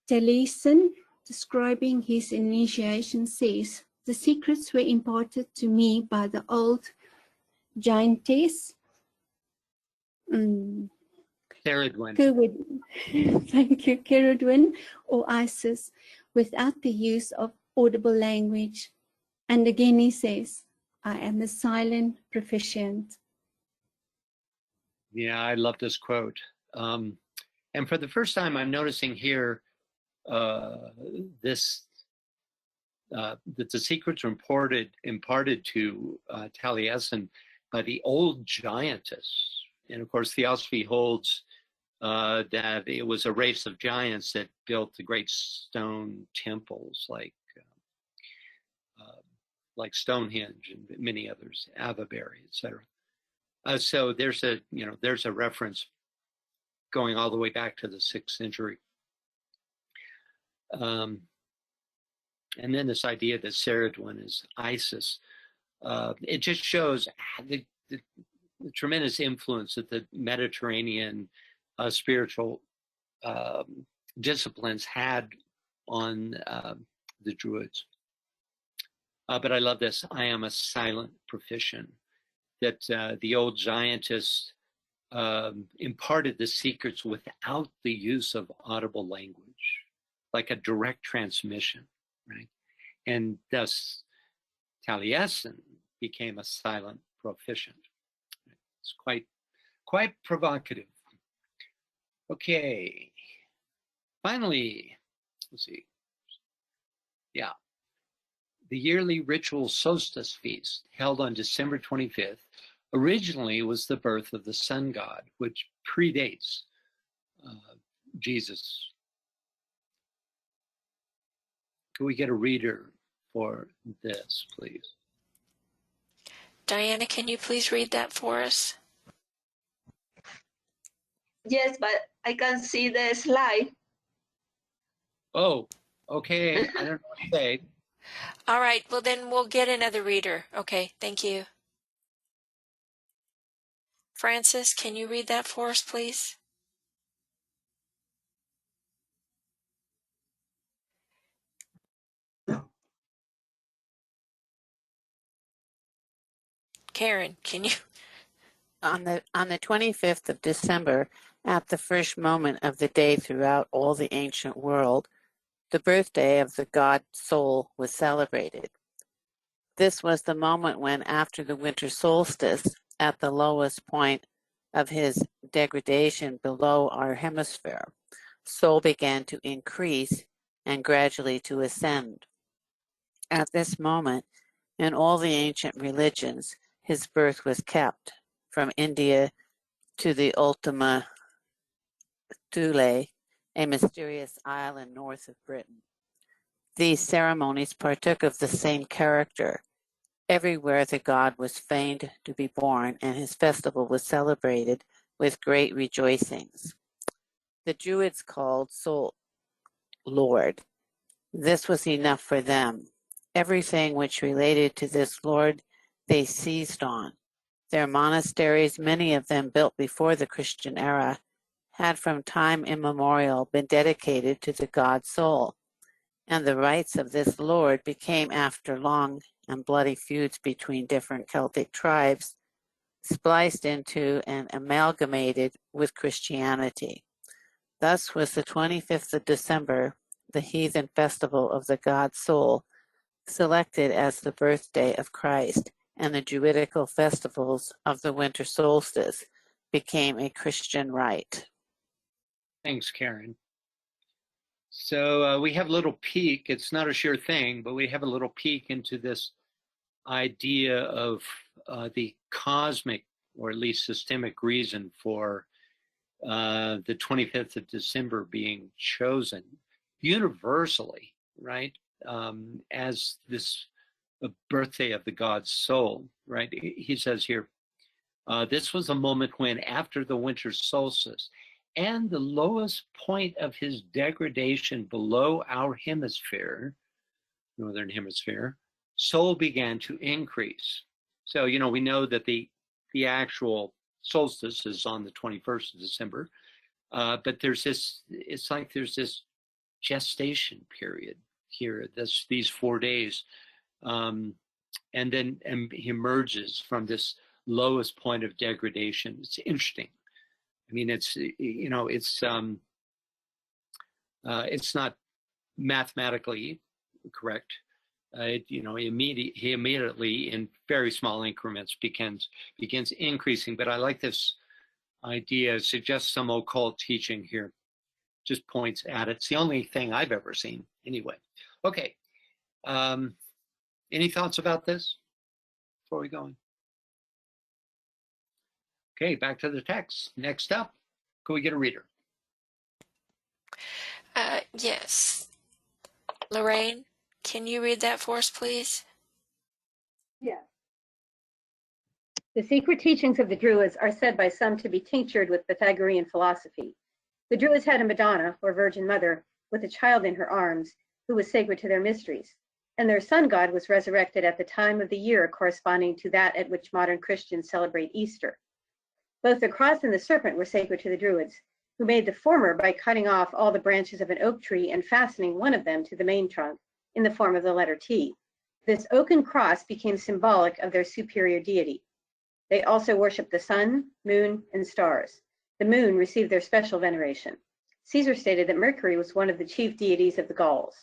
Taliesin, describing his initiation, says, "The secrets were imparted to me by the old giantess, Ceridwen. Thank you, Ceridwen, or Isis, without the use of audible language." And again he says, "I am a silent proficient." Yeah, I love this quote. And for the first time, I'm noticing here that the secrets were imparted to Taliesin by the old giantess. And of course, Theosophy holds that it was a race of giants that built the great stone temples like Stonehenge and many others, Avaberry, etc. So there's a reference going all the way back to the 6th century. And then this idea that Ceridwen is Isis, it just shows the tremendous influence that the Mediterranean spiritual disciplines had on the Druids. But I love this, "I am a silent proficient," that the old giantess imparted the secrets without the use of audible language, like a direct transmission, right? And thus Taliesin became a silent proficient. It's quite provocative. Okay, finally, let's see. Yeah, the yearly ritual solstice feast held on December 25th originally was the birth of the sun god, which predates Jesus. Can we get a reader for this, please? Diana, can you please read that for us? Yes, but I can see the slide. Oh, okay. I don't know what to say. All right, well then we'll get another reader. Okay, thank you. Francis, can you read that for us, please? Karen, can you? On the 25th of December, at the first moment of the day throughout all the ancient world, the birthday of the god Sol was celebrated. This was the moment when, after the winter solstice, at the lowest point of his degradation below our hemisphere, Sol began to increase and gradually to ascend. At this moment, in all the ancient religions, his birth was kept, from India to the Ultima Thule, a mysterious island north of Britain. These ceremonies partook of the same character. Everywhere the god was feigned to be born, and his festival was celebrated with great rejoicings. The Druids called Sol Lord. This was enough for them. Everything which related to this Lord they seized on. Their monasteries, many of them built before the Christian era, had from time immemorial been dedicated to the god Sol, and the rites of this Lord became, after long and bloody feuds between different Celtic tribes, spliced into and amalgamated with Christianity. Thus was the 25th of December, the heathen festival of the god Sol, selected as the birthday of Christ, and the Druidical festivals of the winter solstice became a Christian rite. Thanks, Karen. So we have a little peek. It's not a sure thing, but we have a little peek into this idea of the cosmic, or at least systemic, reason for the 25th of December being chosen universally, right? As this birthday of the god Sol, right? He says here, this was a moment when, after the winter solstice and the lowest point of his degradation below our hemisphere, northern hemisphere, soul began to increase. So, you know, we know that the actual solstice is on the 21st of December, but there's this, it's like there's this gestation period here, these 4 days. And then he emerges from this lowest point of degradation. It's interesting. I mean, it's, you know, it's not mathematically correct. You know, he immediately, in very small increments, begins increasing. But I like this idea. It suggests some occult teaching here. Just points at it. It's the only thing I've ever seen, anyway. Okay. Any thoughts about this before we go on? Okay, back to the text. Next up, can we get a reader? Yes. Lorraine, can you read that for us, please? Yes. The secret teachings of the Druids are said by some to be tinctured with Pythagorean philosophy. The Druids had a Madonna, or Virgin Mother, with a child in her arms, who was sacred to their mysteries, and their sun god was resurrected at the time of the year corresponding to that at which modern Christians celebrate Easter. Both the cross and the serpent were sacred to the Druids, who made the former by cutting off all the branches of an oak tree and fastening one of them to the main trunk in the form of the letter T. This oaken cross became symbolic of their superior deity. They also worshiped the sun, moon, and stars. The moon received their special veneration. Caesar stated that Mercury was one of the chief deities of the Gauls.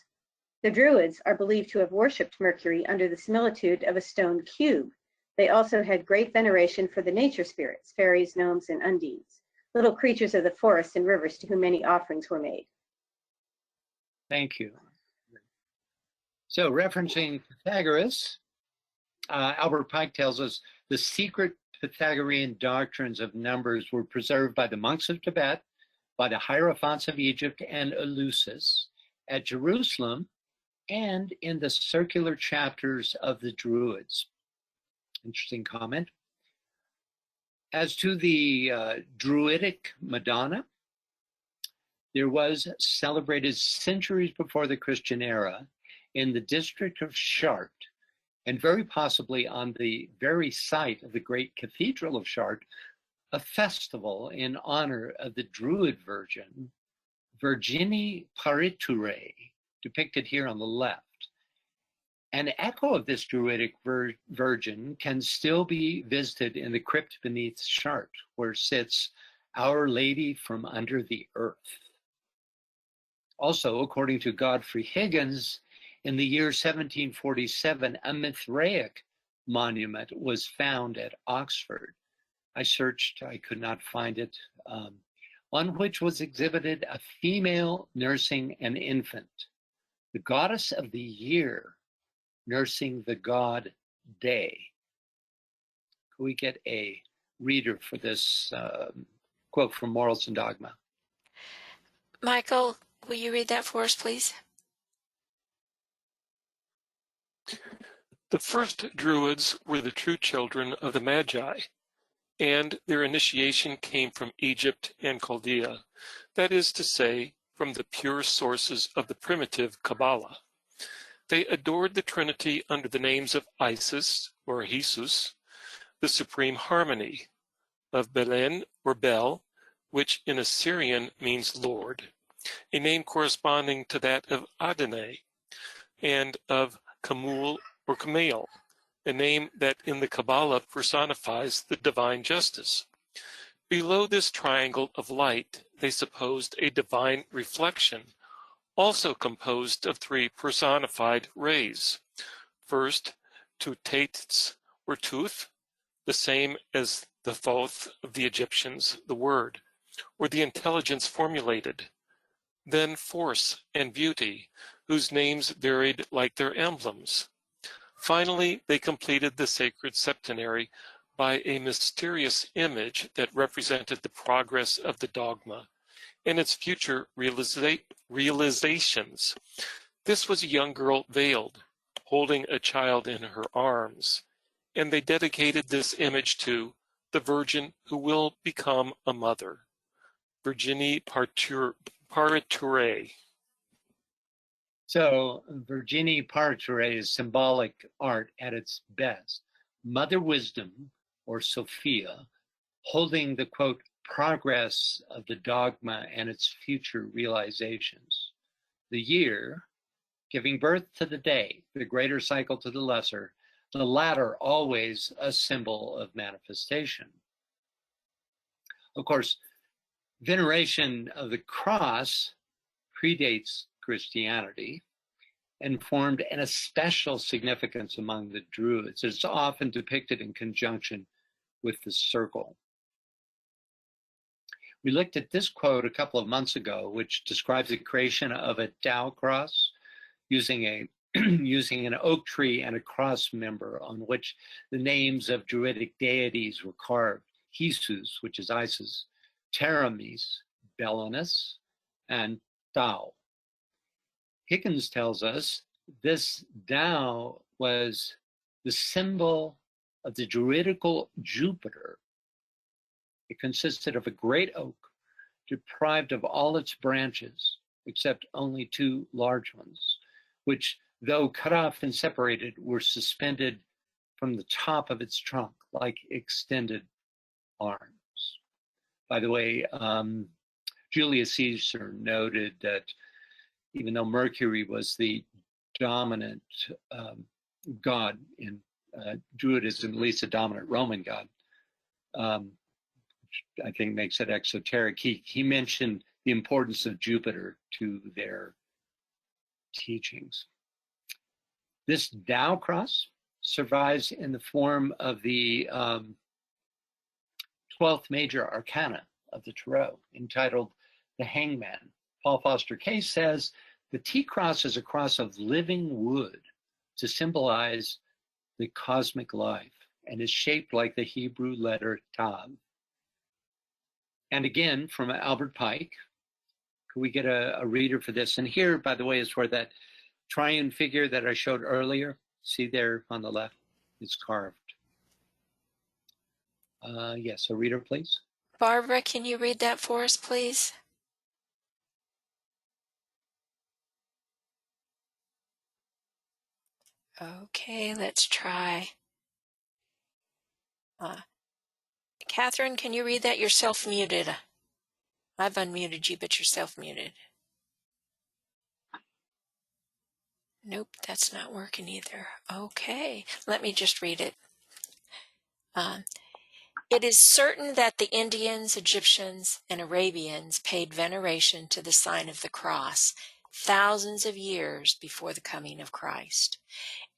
The Druids are believed to have worshipped Mercury under the similitude of a stone cube. They also had great veneration for the nature spirits, fairies, gnomes, and undines, little creatures of the forests and rivers to whom many offerings were made. Thank you. So, referencing Pythagoras, Albert Pike tells us the secret Pythagorean doctrines of numbers were preserved by the monks of Tibet, by the Hierophants of Egypt and Eleusis, at Jerusalem, and in the circular chapters of the Druids. Interesting comment. As to the Druidic Madonna, there was celebrated centuries before the Christian era in the district of Chartres, and very possibly on the very site of the great Cathedral of Chartres, a festival in honor of the Druid Virgin, Virginie Pariture, depicted here on the left. An echo of this Druidic Virgin can still be visited in the crypt beneath Chartres, where sits Our Lady from Under the Earth. Also, according to Godfrey Higgins, in the year 1747, a Mithraic monument was found at Oxford. I searched, I could not find it, on which was exhibited a female nursing an infant, the goddess of the year, nursing the god Day. Could we get a reader for this quote from Morals and Dogma? Michael, will you read that for us, please? The first Druids were the true children of the Magi, and their initiation came from Egypt and Chaldea, that is to say, from the pure sources of the primitive Kabbalah. They adored the Trinity under the names of Isis, or Jesus, the supreme harmony, of Belen, or Bel, which in Assyrian means Lord, a name corresponding to that of Adonai, and of Kamul, or Kamael, a name that in the Kabbalah personifies the divine justice. Below this triangle of light, they supposed a divine reflection, also composed of three personified rays. First, Tutates, or tooth, the same as the Thoth of the Egyptians, the word, or the intelligence formulated. Then force and beauty, whose names varied like their emblems. Finally, they completed the sacred septenary by a mysterious image that represented the progress of the dogma and its future realizations. This was a young girl veiled, holding a child in her arms, and they dedicated this image to the Virgin who will become a mother, Virginie Pariture. So Virginie Parture's symbolic art at its best. Mother Wisdom, or Sophia, holding the, quote, progress of the dogma and its future realizations. The year, giving birth to the day, the greater cycle to the lesser, the latter always a symbol of manifestation. Of course, veneration of the cross predates Christianity and formed an especial significance among the Druids. It's often depicted in conjunction with the circle. We looked at this quote a couple of months ago, which describes the creation of a Tau cross using an oak tree and a cross member on which the names of Druidic deities were carved. Jesus, which is Isis, Taramis, Belinus, and Tau. Higgins tells us this Tau was the symbol of the Druidical Jupiter. It consisted of a great oak, deprived of all its branches, except only two large ones, which, though cut off and separated, were suspended from the top of its trunk like extended arms. By the way, Julius Caesar noted that even though Mercury was the dominant god in Druidism, at least a dominant Roman god, which I think makes it exoteric, he mentioned the importance of Jupiter to their teachings. This Tau cross survives in the form of the 12th major arcana of the Tarot, entitled The Hangman. Paul Foster Case says, the T-cross is a cross of living wood to symbolize the cosmic life and is shaped like the Hebrew letter Tav. And again, from Albert Pike, could we get a reader for this? And here, by the way, is where that triune figure that I showed earlier, see there on the left, is carved. Yes, a reader, please. Barbara, can you read that for us, please? Okay, let's try. Catherine, can you read that? You're self-muted. I've unmuted you, but you're self-muted. Nope, that's not working either. Okay, let me just read it. It is certain that the Indians, Egyptians, and Arabians paid veneration to the sign of the cross thousands of years before the coming of Christ.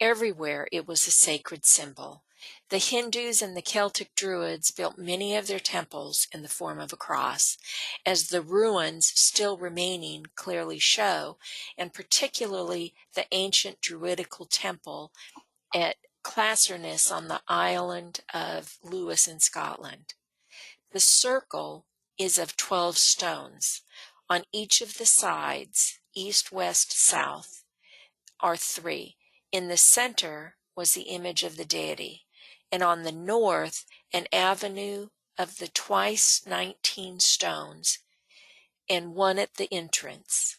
Everywhere it was a sacred symbol. The Hindus and the Celtic Druids built many of their temples in the form of a cross, as the ruins still remaining clearly show, and particularly the ancient Druidical temple at Classerness on the island of Lewis in Scotland. The circle is of 12 stones. On each of the sides, east, west, south, are 3. In the center was the image of the deity, and on the north, an avenue of the twice 19 stones, and one at the entrance.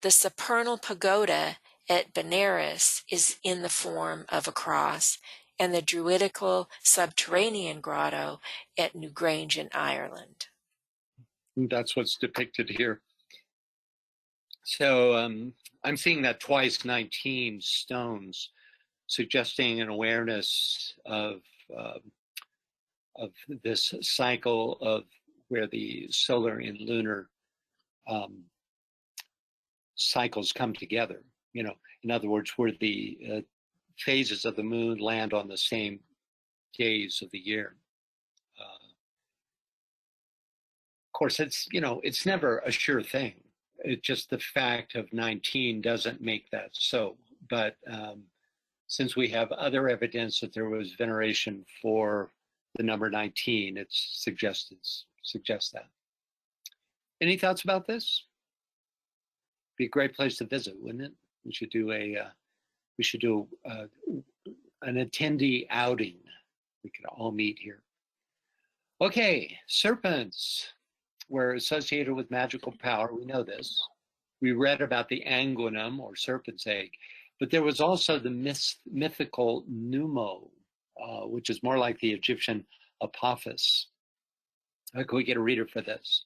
The supernal pagoda at Benares is in the form of a cross, and the Druidical subterranean grotto at Newgrange in Ireland. That's what's depicted here. So I'm seeing that twice 19 stones, suggesting an awareness of this cycle of where the solar and lunar cycles come together. You know, in other words, where the phases of the moon land on the same days of the year. Of course, it's never a sure thing. It's just the fact of 19 doesn't make that so. But since we have other evidence that there was veneration for the number 19, it suggests that. Any thoughts about this? Be a great place to visit, wouldn't it? We should do an attendee outing. We could all meet here. Okay, serpents were associated with magical power. We know this. we read about the anguinum, or serpent's egg, but there was also the mythical pneumo, which is more like the Egyptian apophis. Can we get a reader for this?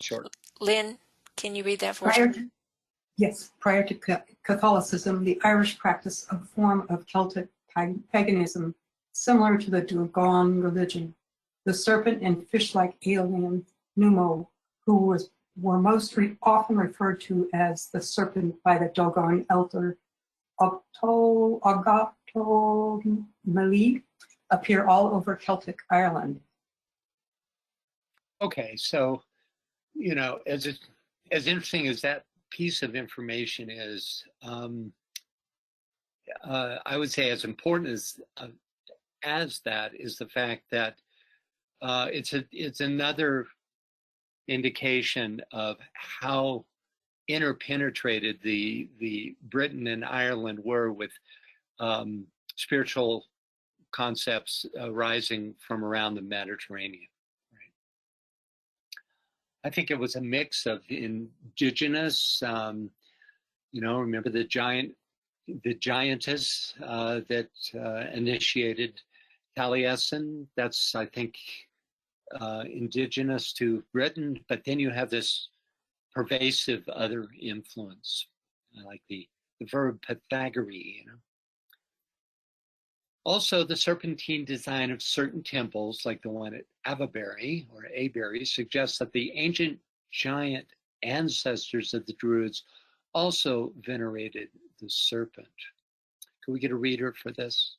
Sure. Lynn, can you read that for us? Prior to Catholicism, the Irish practiced a form of Celtic paganism similar to the Dogon religion. The serpent and fish-like alien Pneumo, who were most often referred to as the serpent by the Dogon elder Ogatomelie, appear all over Celtic Ireland. Okay, so, you know, as interesting as that piece of information is, I would say as important as that is the fact that it's another indication of how interpenetrated the Britain and Ireland were with spiritual concepts arising from around the Mediterranean. Right? I think it was a mix of indigenous, you know, remember the giantess that initiated Taliesin. That's, I think, indigenous to Britain, but then you have this pervasive other influence, like the verb Pythagore, you know. Also, the serpentine design of certain temples, like the one at Avebury, suggests that the ancient giant ancestors of the Druids also venerated the serpent. Can we get a reader for this?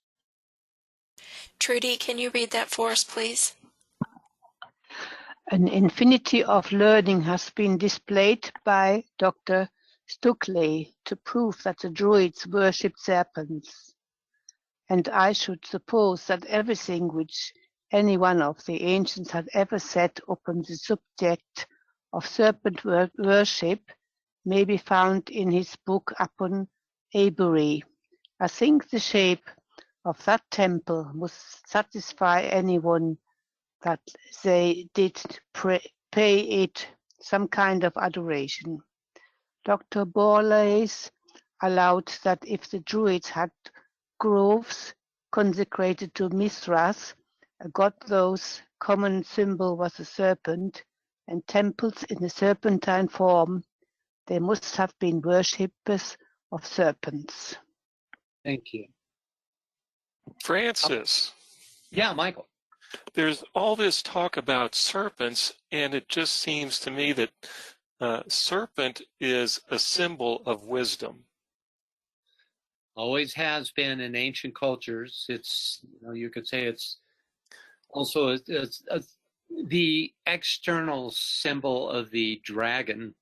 Trudy, can you read that for us, please? An infinity of learning has been displayed by Dr. Stuckley to prove that the Druids worshipped serpents. And I should suppose that everything which any one of the ancients had ever said upon the subject of serpent worship may be found in his book upon Avebury. I think the shape of that temple must satisfy anyone that they did pay it some kind of adoration. Dr. Borlase allowed that if the Druids had groves consecrated to Mithras, a god whose common symbol was a serpent, and temples in a serpentine form, they must have been worshippers of serpents. Thank you. Francis. Yeah, Michael. There's all this talk about serpents, and it just seems to me that serpent is a symbol of wisdom. Always has been in ancient cultures. It's, you know, you could say it's also the external symbol of the dragon,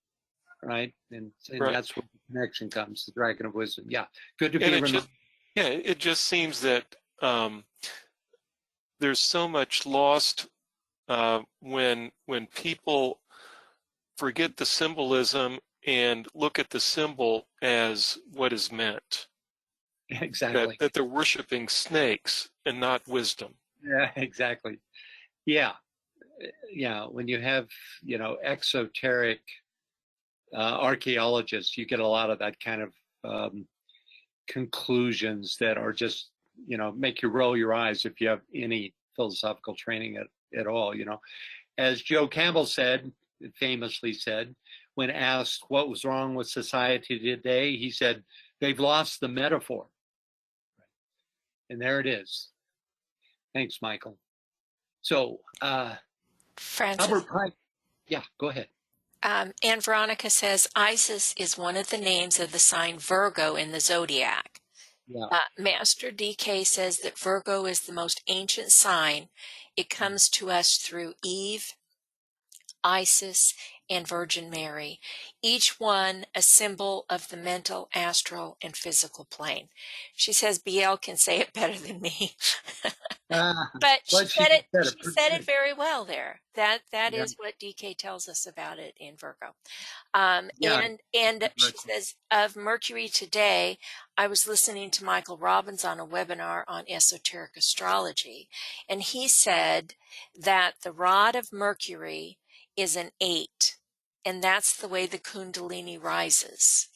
right? And Right. That's where the connection comes, the dragon of wisdom. Yeah, good to be And reminded. it just seems that there's so much lost when people forget the symbolism and look at the symbol as what is meant. Exactly. That they're worshiping snakes and not wisdom. Yeah, exactly. Yeah. Yeah. When you have, you know, exoteric archaeologists, you get a lot of that kind of conclusions that are just, you know, make you roll your eyes if you have any philosophical training at all. You know, as Joe Campbell famously said, when asked what was wrong with society today, he said, they've lost the metaphor. And there it is. Thanks, Michael. So, Francis. Albert Pike. Yeah, go ahead. And Veronica says Isis is one of the names of the sign Virgo in the zodiac. Yeah. Master DK says that Virgo is the most ancient sign. It comes to us through Eve, Isis, and Virgin Mary, each one a symbol of the mental, astral, and physical plane. She says BL can say it better than me. But she said it very well there. That is what DK tells us about it in Virgo. And she says, of Mercury today, I was listening to Michael Robbins on a webinar on esoteric astrology, and he said that the rod of Mercury is an 8. and that's the way the Kundalini rises.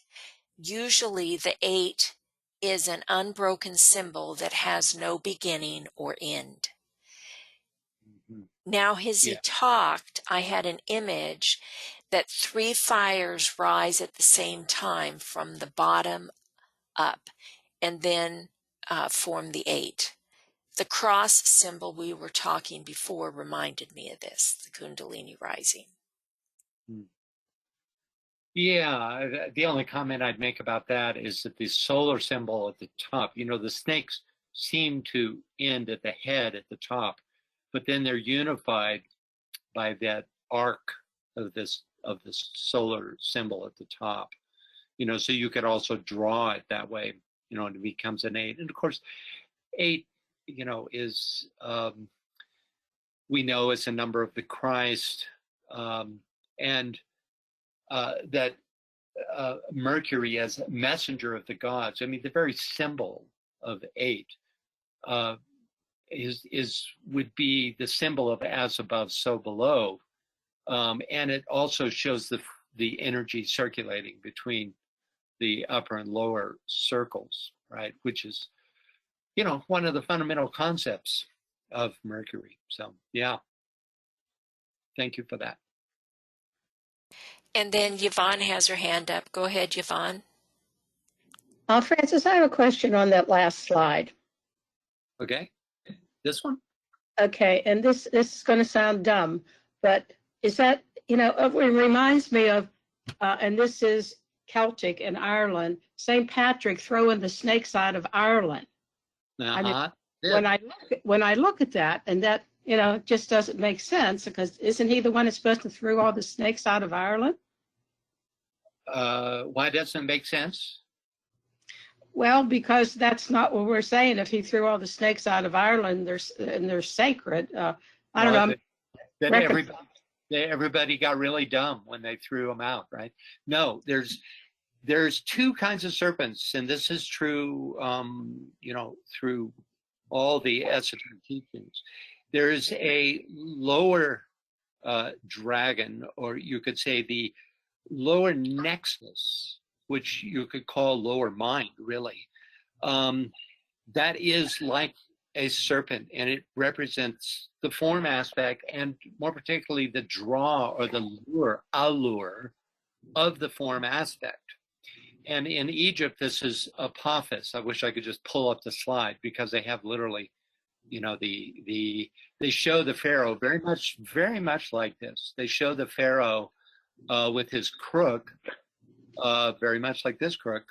Usually the 8 is an unbroken symbol that has no beginning or end. Now, as he talked, I had an image that 3 fires rise at the same time from the bottom up and then form the 8. The cross symbol we were talking before reminded me of this, the Kundalini rising. Yeah, the only comment I'd make about that is that the solar symbol at the top, you know, the snakes seem to end at the head at the top, but then they're unified by that arc of this solar symbol at the top. You know, so you could also draw it that way, you know, and it becomes an 8. And of course, 8, you know, is we know is a number of the Christ, and that Mercury as a messenger of the gods. I mean, the very symbol of 8 would be the symbol of as above, so below, and it also shows the energy circulating between the upper and lower circles, right? Which is, you know, one of the fundamental concepts of Mercury. So, yeah. Thank you for that. And then Yvonne has her hand up. Go ahead, Yvonne. Francis, I have a question on that last slide. Okay. This one? Okay, and this is going to sound dumb, but is that, you know, it reminds me of, and this is Celtic in Ireland, St. Patrick throwing the snakes out of Ireland. I mean, when I look at that, and that, you know, just doesn't make sense, because isn't he the one that's supposed to throw all the snakes out of Ireland? Why doesn't it make sense? Well, because that's not what we're saying. If he threw all the snakes out of Ireland, they're sacred. I don't know. Then everybody got really dumb when they threw them out, right? No, there's 2 kinds of serpents, and this is true, you know, through all the esoteric teachings. There is a lower dragon, or you could say the lower nexus, which you could call lower mind, really. That is like a serpent, and it represents the form aspect, and more particularly the draw or the allure of the form aspect. And in Egypt, this is Apophis. I wish I could just pull up the slide, because they have literally, you know, they show the Pharaoh very much like this. They show the Pharaoh with his crook, very much like this crook,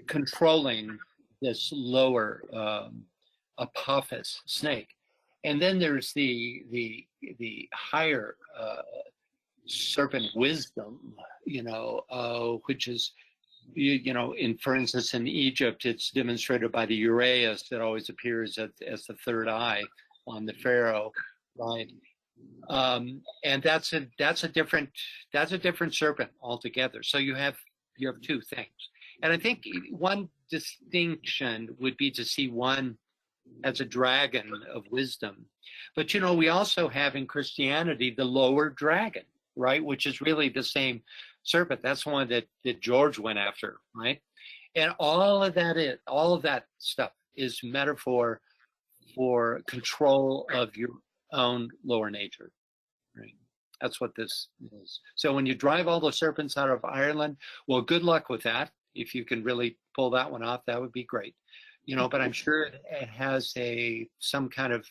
controlling this lower Apophis snake. And then there's the higher serpent wisdom, you know, which is, you know, for instance, in Egypt, it's demonstrated by the Uraeus that always appears as the third eye on the Pharaoh, right? And that's a different serpent altogether. So you have 2 things. And I think one distinction would be to see one as a dragon of wisdom. But, you know, we also have in Christianity the lower dragon, right? Which is really the same serpent. That's one that George went after, right? And all of that stuff is metaphor for control of your own lower nature, right? That's what this is. So when you drive all the serpents out of Ireland, well, good luck with that. If you can really pull that one off, that would be great. You know, but I'm sure it has some kind of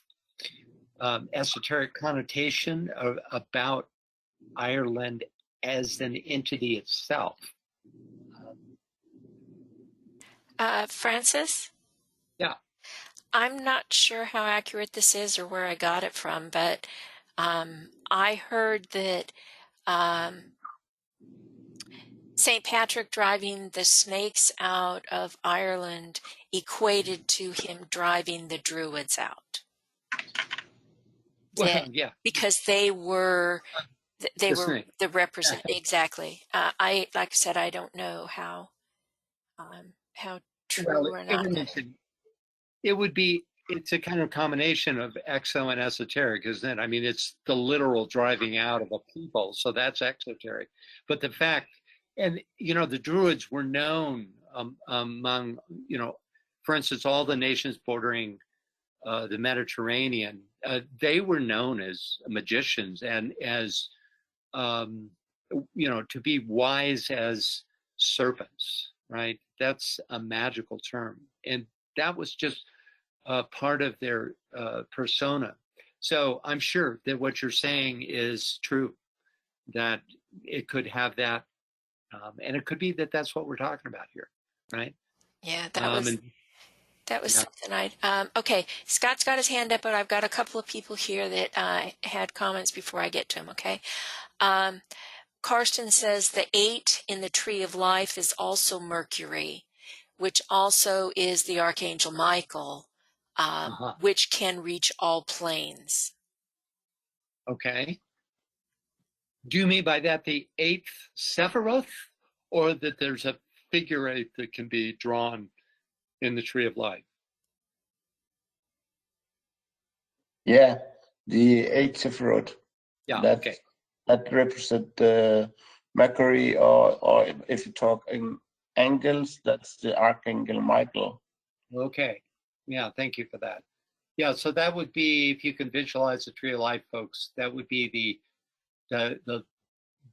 esoteric connotation about Ireland as an entity itself. Francis? Yeah. I'm not sure how accurate this is or where I got it from, but I heard that St. Patrick driving the snakes out of Ireland equated to him driving the Druids out. Well, yeah. Because they were the represent. Yeah. Exactly. Like I said, I don't know how true or not. It would be it's a kind of combination of exo and esoteric, isn't it? I mean, it's the literal driving out of a people, so that's exoteric. But the fact, and you know, the Druids were known among, you know, for instance, all the nations bordering the Mediterranean, they were known as magicians and as, you know, to be wise as serpents, right? That's a magical term. And that was just part of their persona. So I'm sure that what you're saying is true, that it could have that, and it could be that that's what we're talking about here, right? Yeah, that was yeah. something okay, Scott's got his hand up, but I've got a couple of people here that had comments before I get to him, okay? Karsten says the 8 in the tree of life is also Mercury, which also is the Archangel Michael, which can reach all planes. Okay. Do you mean by that the 8th Sephiroth, or that there's a figure 8 that can be drawn in the tree of life? Yeah, the 8th Sephiroth. Yeah, okay. That represent Mercury, or if you talk in angels, that's the Archangel Michael. Okay. Yeah, thank you for that. Yeah, so that would be, if you can visualize the tree of life, folks, that would be the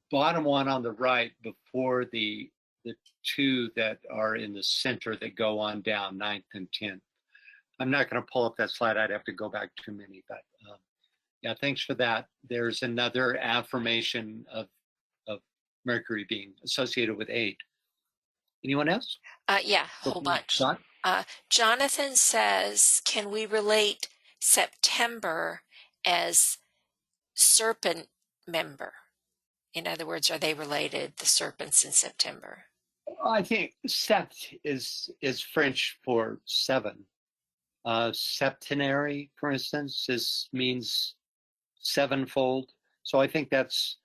bottom one on the right before the 2 that are in the center that go on down, 9th and 10th. I'm not going to pull up that slide. I'd have to go back too many, but yeah, thanks for that. There's another affirmation of Mercury being associated with 8. Anyone else? Yeah, a whole bunch. Jonathan says, can we relate September as serpent member? In other words, are they related, the serpents in September? I think sept is French for 7. Septenary, for instance, means sevenfold. So I think that's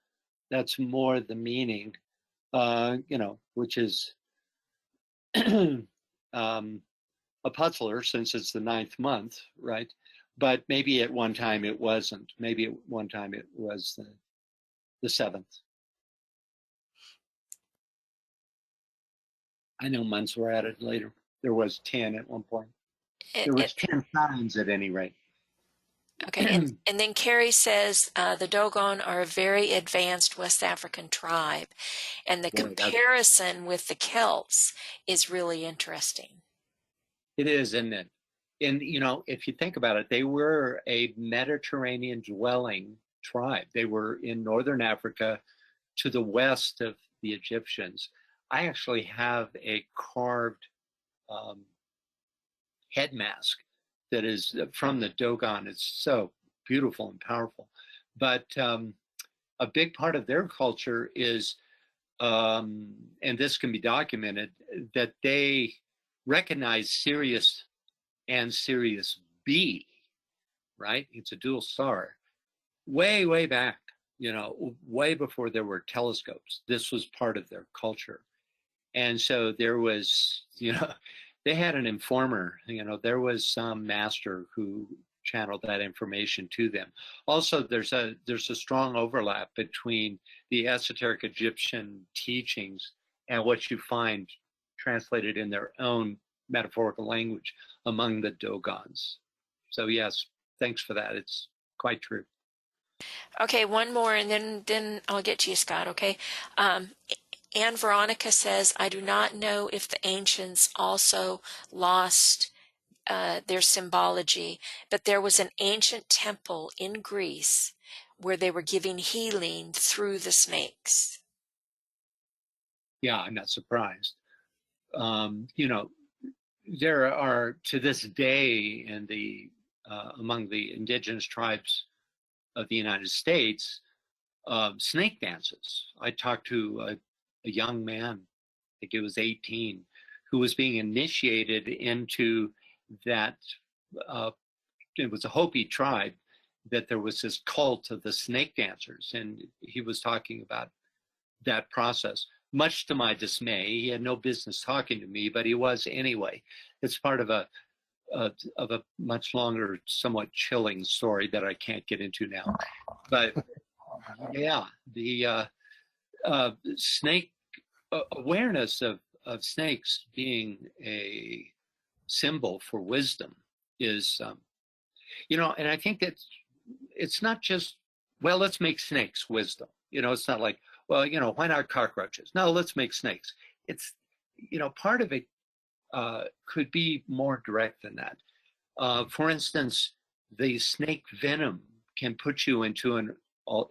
more the meaning, you know, which is a puzzler since it's the 9th month, right? But maybe at one time it wasn't. Maybe at one time it was the 7th. I know months were added later. There was 10 at one point. There was 10 signs at any rate. Okay, and then Carrie says the Dogon are a very advanced West African tribe, and the comparison with the Celts is really interesting. It is, isn't it? And, you know, if you think about it, they were a Mediterranean dwelling tribe. They were in northern Africa to the west of the Egyptians. I actually have a carved head mask that is from the Dogon. It's so beautiful and powerful. But a big part of their culture is, and this can be documented, that they recognize Sirius and Sirius B, right? It's a dual star. Way, way back, you know, way before there were telescopes. This was part of their culture. And so there was, you know, they had an informer, you know, there was some master who channeled that information to them. Also, there's a strong overlap between the esoteric Egyptian teachings and what you find translated in their own metaphorical language among the Dogons. So yes, thanks for that. It's quite true. Okay, one more, and then I'll get to you, Scott, okay? Anne Veronica says, I do not know if the ancients also lost their symbology, but there was an ancient temple in Greece where they were giving healing through the snakes. Yeah, I'm not surprised. You know, there are, to this day, in the among the indigenous tribes of the United States, snake dances. I talked to a young man, I think he was 18, who was being initiated into that. It was a Hopi tribe, that there was this cult of the snake dancers, and he was talking about that process. Much to my dismay, he had no business talking to me, but he was anyway. It's part of a of a much longer, somewhat chilling story that I can't get into now. But yeah, the snake awareness of snakes being a symbol for wisdom is, and I think that it's not just, well, let's make snakes wisdom. It's not like, well, why not cockroaches? No, let's make snakes. It's, part of it could be more direct than that. For instance, the snake venom can put you into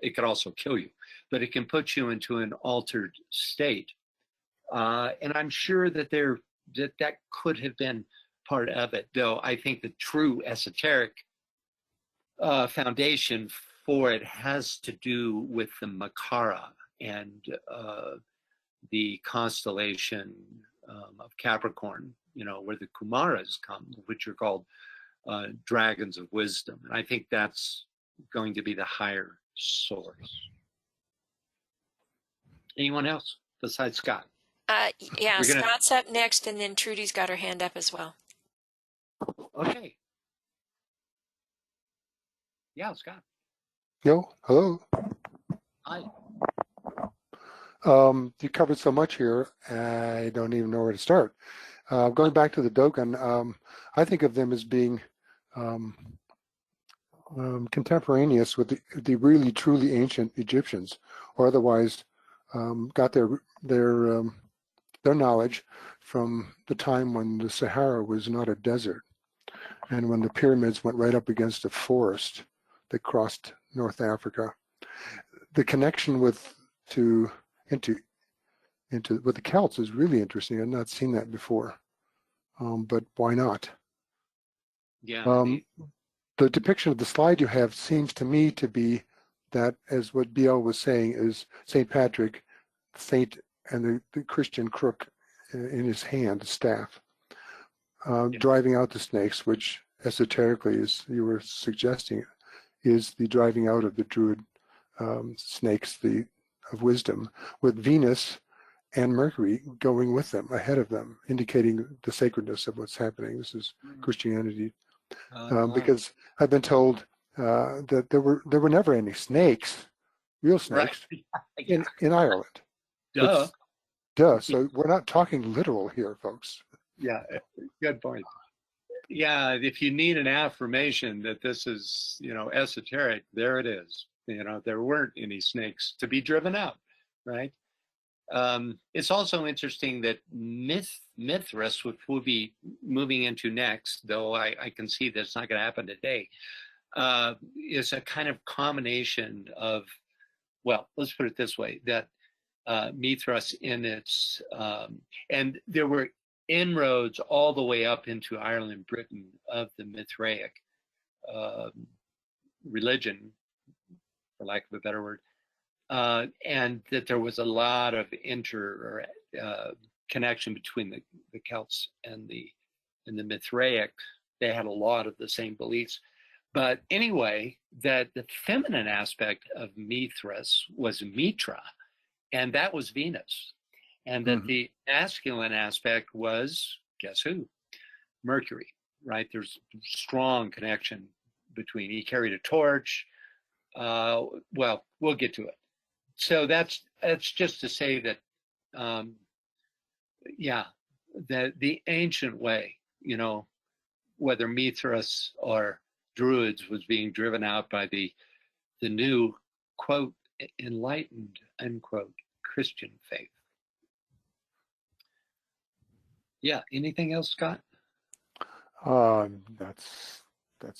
it could also kill you, but it can put you into an altered state. And I'm sure that that could have been part of it, though I think the true esoteric foundation for it has to do with the Makara and the constellation of Capricorn, where the Kumaras come, which are called dragons of wisdom. And I think that's going to be the higher source. Anyone else besides Scott? Yeah, Scott's up next, and then Trudy's got her hand up as well. Okay. Yeah, Scott. Yo, hello. Hi. You covered so much here, I don't even know where to start. Going back to the Dogon, I think of them as being contemporaneous with the really truly ancient Egyptians, or otherwise got their knowledge from the time when the Sahara was not a desert, and when the pyramids went right up against a forest that crossed North Africa. The connection with the Celts is really interesting. I've not seen that before, but why not? Yeah. The depiction of the slide you have seems to me to be that, as what BL was saying, is St. Patrick, saint, and the Christian crook in his hand, staff, driving out the snakes, which esoterically, as you were suggesting, is the driving out of the Druid snakes, of wisdom, with Venus and Mercury going with them, ahead of them, indicating the sacredness of what's happening. This is Christianity. Because I've been told that there were never any snakes, real snakes, right. in Ireland. Duh. So we're not talking literal here, folks. Yeah, good point. Yeah, if you need an affirmation that this is, esoteric, there it is. There weren't any snakes to be driven out, right? It's also interesting that Mithras, which we'll be moving into next, though I can see that's not going to happen today, is a kind of combination of, well, let's put it this way, that Mithras in its, and there were inroads all the way up into Ireland, Britain, of the Mithraic religion, for lack of a better word, and that there was a lot of connection between the Celts and the Mithraic. They had a lot of the same beliefs. But anyway, that the feminine aspect of Mithras was Mitra, and that was Venus. And that the masculine aspect was, guess who? Mercury, right? There's strong connection between, he carried a torch. Well, we'll get to it. So that's just to say that, the ancient way, whether Mithras or Druids was being driven out by the new, quote, enlightened, unquote, Christian faith. Yeah, anything else, Scott? That's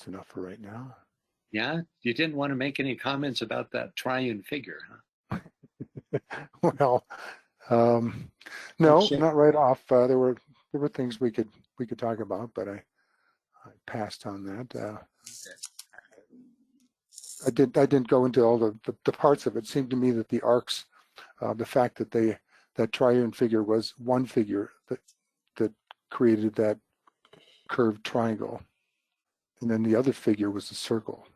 enough for right now. Yeah, you didn't want to make any comments about that triune figure, huh? Well, no, not right off. There were things we could talk about, but I passed on that. I didn't go into all the parts of it. It seemed to me that the arcs, the fact that that triune figure was one figure that created that curved triangle, and then the other figure was the circle.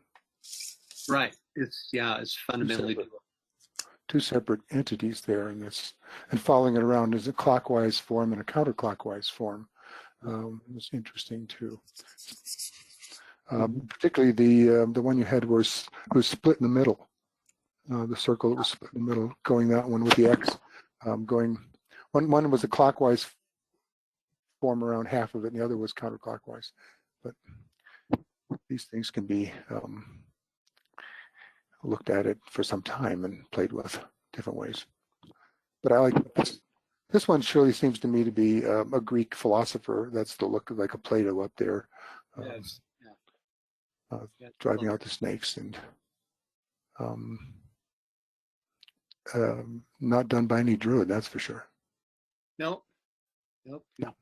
Right. It's fundamentally two separate entities there in this, and following it around as a clockwise form and a counterclockwise form. was interesting too. Particularly the one you had was split in the middle. The circle that was split in the middle, going that one with the X, going one was a clockwise form around half of it, and the other was counterclockwise. But these things can be looked at it for some time and played with different ways. But I like this one. Surely seems to me to be a Greek philosopher. That's the look of like a Plato up there, Yes. driving out the snakes, and not done by any druid, that's for sure. Nope. Nope. No.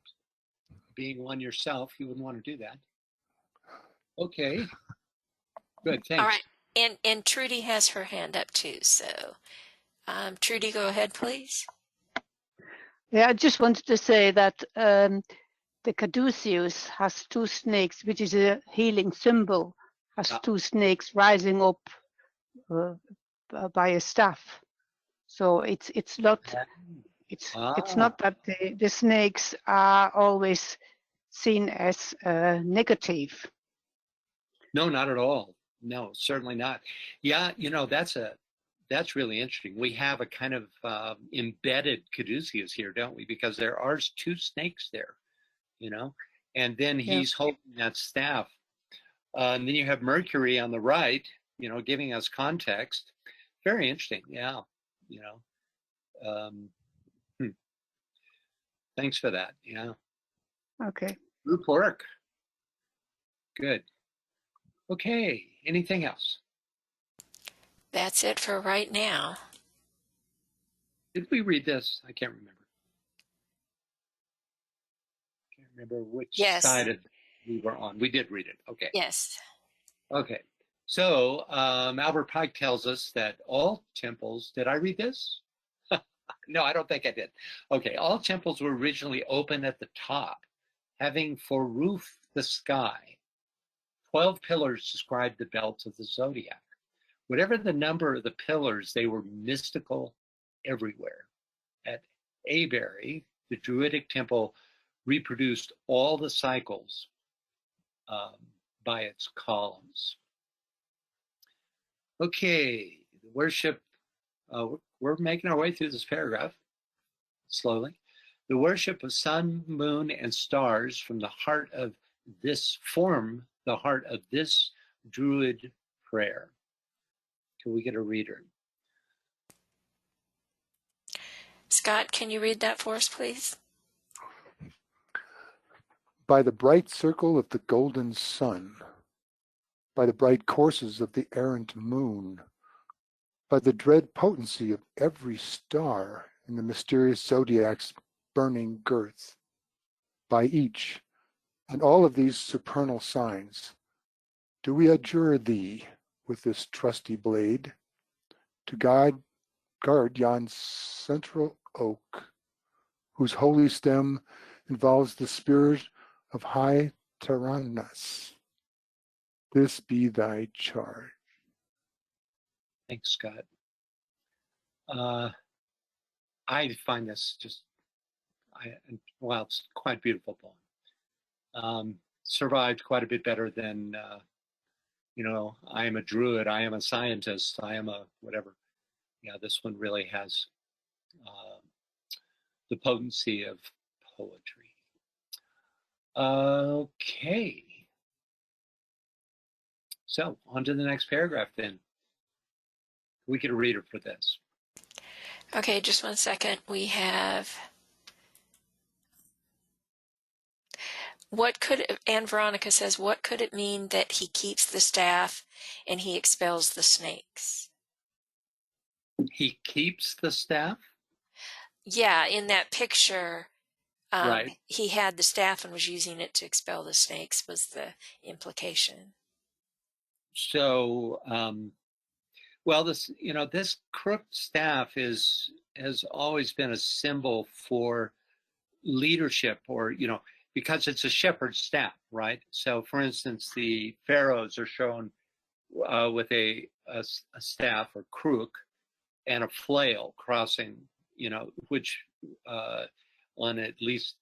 Being one yourself, you wouldn't want to do that. Okay. Good. Thanks. All right. And Trudy has her hand up too. So, Trudy, go ahead, please. Yeah, I just wanted to say that the caduceus has two snakes, which is a healing symbol, has two snakes rising up by a staff. So it's not that the snakes are always seen as negative. No, not at all. No, certainly not. Yeah, you know, that's really interesting. We have a kind of embedded caduceus here, don't we? Because there are two snakes there, you know, and then he's holding that staff. And then you have Mercury on the right, you know, giving us context. Very interesting. Yeah, you know. Thanks for that. Yeah. Okay. Group work. Good. Okay. Anything else? That's it for right now. Did we read this? I can't remember. Can't remember which side of we were on. We did read it. Okay. Yes. Okay. So Albert Pike tells us that all temples, did I read this? No, I don't think I did. Okay. All temples were originally open at the top, having for roof the sky. 12 pillars described the belt of the zodiac. Whatever the number of the pillars, they were mystical everywhere. At Avebury, the Druidic temple reproduced all the cycles by its columns. Okay, the worship, we're making our way through this paragraph slowly. The worship of sun, moon, and stars from the heart of this form, the heart of this Druid prayer. Can we get a reader? Scott, can you read that for us, please? By the bright circle of the golden sun, by the bright courses of the errant moon, by the dread potency of every star in the mysterious zodiac's burning girth, by each and all of these supernal signs, do we adjure thee with this trusty blade to guard yon central oak, whose holy stem involves the spirit of high Tyrannus. This be thy charge. Thanks, Scott. I find this just, well, it's quite a beautiful poem. Survived quite a bit better than, you know, I am a druid, I am a scientist, I am a whatever. Yeah, this one really has the potency of poetry. Okay. So on to the next paragraph then. We get a reader for this. Okay, just 1 second. We have, Anne Veronica says, what could it mean that he keeps the staff and he expels the snakes? He keeps the staff? Yeah, in that picture, right. He had the staff and was using it to expel the snakes, was the implication. So, well, this, you know, this crooked staff has always been a symbol for leadership, or, you know, because it's a shepherd's staff, right? So, for instance, the pharaohs are shown with a staff or crook and a flail crossing, you know, which on at least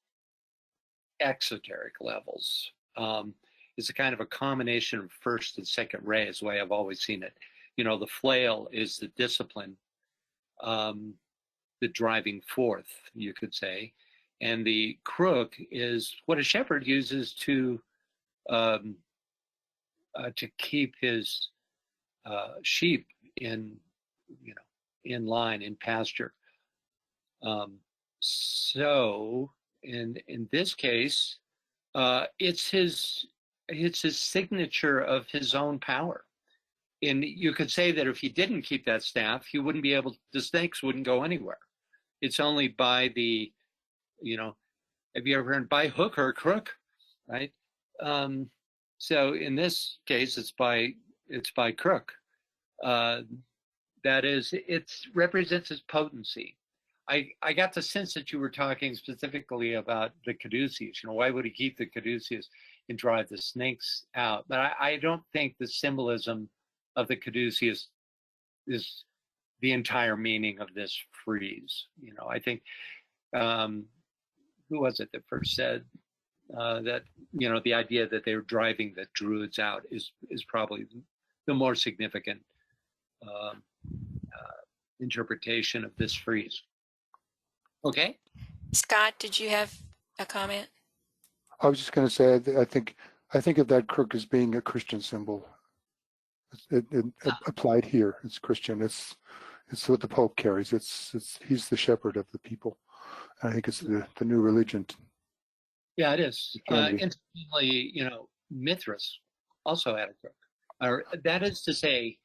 exoteric levels. It's a kind of a combination of first and second ray is the way I've always seen it. You know, the flail is the discipline, the driving forth, you could say, and the crook is what a shepherd uses to keep his sheep in, you know, in line, in pasture. So in this case, it's his signature of his own power. And you could say that if he didn't keep that staff, he wouldn't be able, the snakes wouldn't go anywhere. It's only by the, you know, have you ever heard by hook or crook, right? So in this case, it's by crook. That is, it represents his potency. I got the sense that you were talking specifically about the caduceus. You know, why would he keep the caduceus and drive the snakes out? But I don't think the symbolism of the caduceus is the entire meaning of this frieze. You know, I think, who was it that first said that, you know, the idea that they were driving the druids out is probably the more significant interpretation of this frieze. Okay. Scott, did you have a comment? I was just going to say, I think of that crook as being a Christian symbol. It applied here. It's Christian. It's what the Pope carries. He's the shepherd of the people. I think it's the new religion. Yeah, it is. Interestingly, you know, Mithras also had a crook. Or that is to say,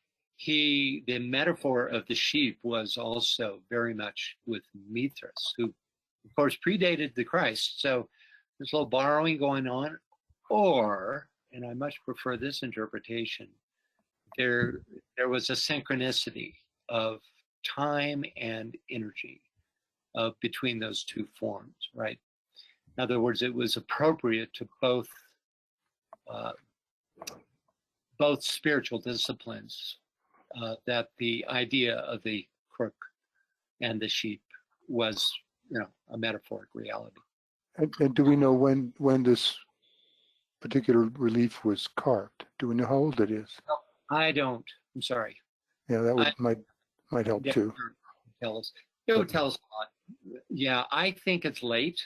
the metaphor of the sheep was also very much with Mithras, who, of course, predated the Christ. So there's a little borrowing going on. Or, and I much prefer this interpretation, there was a synchronicity of time and energy between those two forms, right? In other words, it was appropriate to both spiritual disciplines that the idea of the crook and the sheep was, you know, a metaphoric reality. And do we know when this particular relief was carved? Do we know how old it is? I don't. I'm sorry. Yeah, that might help too. Tell us. It would tell us a lot. Yeah, I think it's late.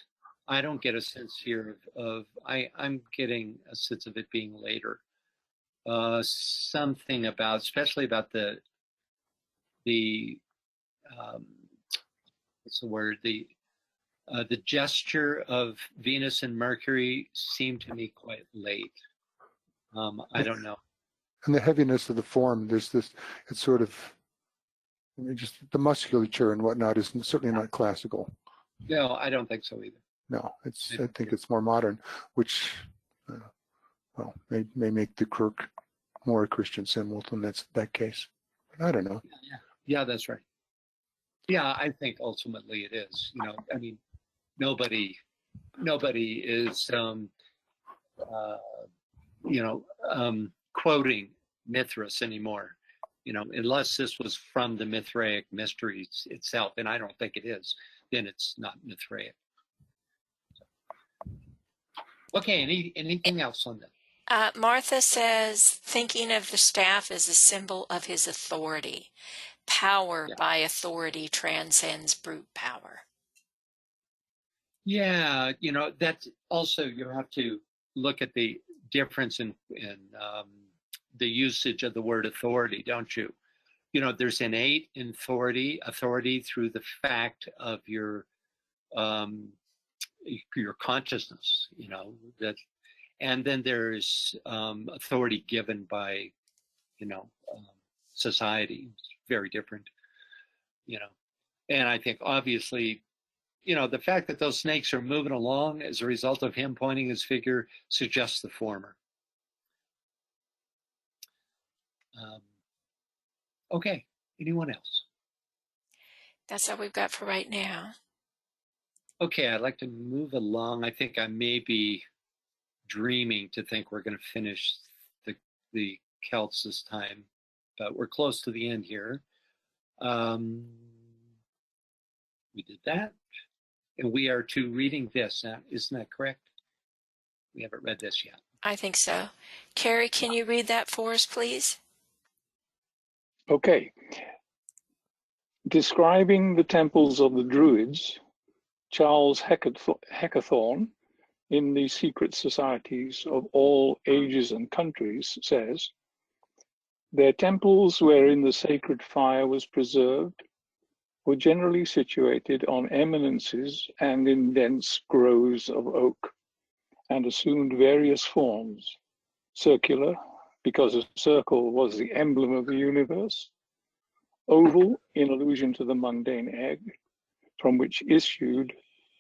I don't get a sense here of I'm getting a sense of it being later. Something about, especially about the what's the word? The gesture of Venus and Mercury seemed to me quite late. I don't know. And the heaviness of the form, there's this, it's sort of, I mean, just the musculature and whatnot is certainly not classical. No, I don't think so either. No, I think it's more modern, which, well, may make the crook more a Christian symbol than that case. I don't know. Yeah, that's right. Yeah, I think ultimately it is. You know, I mean, nobody is, you know, quoting Mithras anymore. You know, unless this was from the Mithraic mysteries itself, and I don't think it is, then it's not Mithraic. Okay, anything else on that? Martha says, thinking of the staff as a symbol of his authority. Power by authority transcends brute power. Yeah, you know, that's also, you have to look at the difference in the usage of the word authority, don't you? You know, there's innate authority through the fact of your consciousness, you know, that, and then there's authority given by, you know, society. It's very different, you know. And I think obviously, you know, the fact that those snakes are moving along as a result of him pointing his finger suggests the former. Okay, anyone else? That's all we've got for right now. Okay, I'd like to move along. I think I may be dreaming to think we're going to finish the Celts this time, but we're close to the end here. We did that, and we are to reading this. Isn't that correct? We haven't read this yet. I think so. Carrie, can you read that for us, please? Okay. Describing the temples of the Druids, Charles Heckathorn, in the Secret Societies of All Ages and Countries, says, their temples wherein the sacred fire was preserved were generally situated on eminences and in dense groves of oak, and assumed various forms, circular, because a circle was the emblem of the universe, oval, in allusion to the mundane egg, from which issued,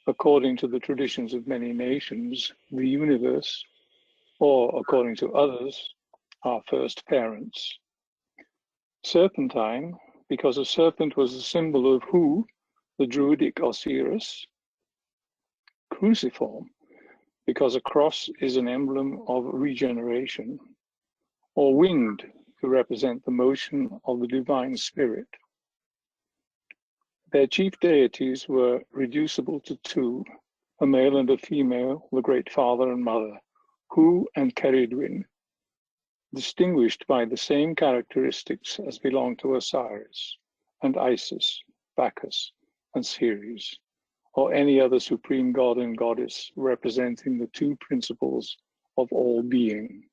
according to the traditions of many nations, the universe, or according to others, our first parents. Serpentine, because a serpent was a symbol of Hu, the Druidic Osiris. Cruciform, because a cross is an emblem of regeneration. Or winged, to represent the motion of the divine spirit. Their chief deities were reducible to two, a male and a female, the great father and mother, Hu and Ceridwen, distinguished by the same characteristics as belong to Osiris and Isis, Bacchus, and Ceres, or any other supreme god and goddess representing the two principles of all being.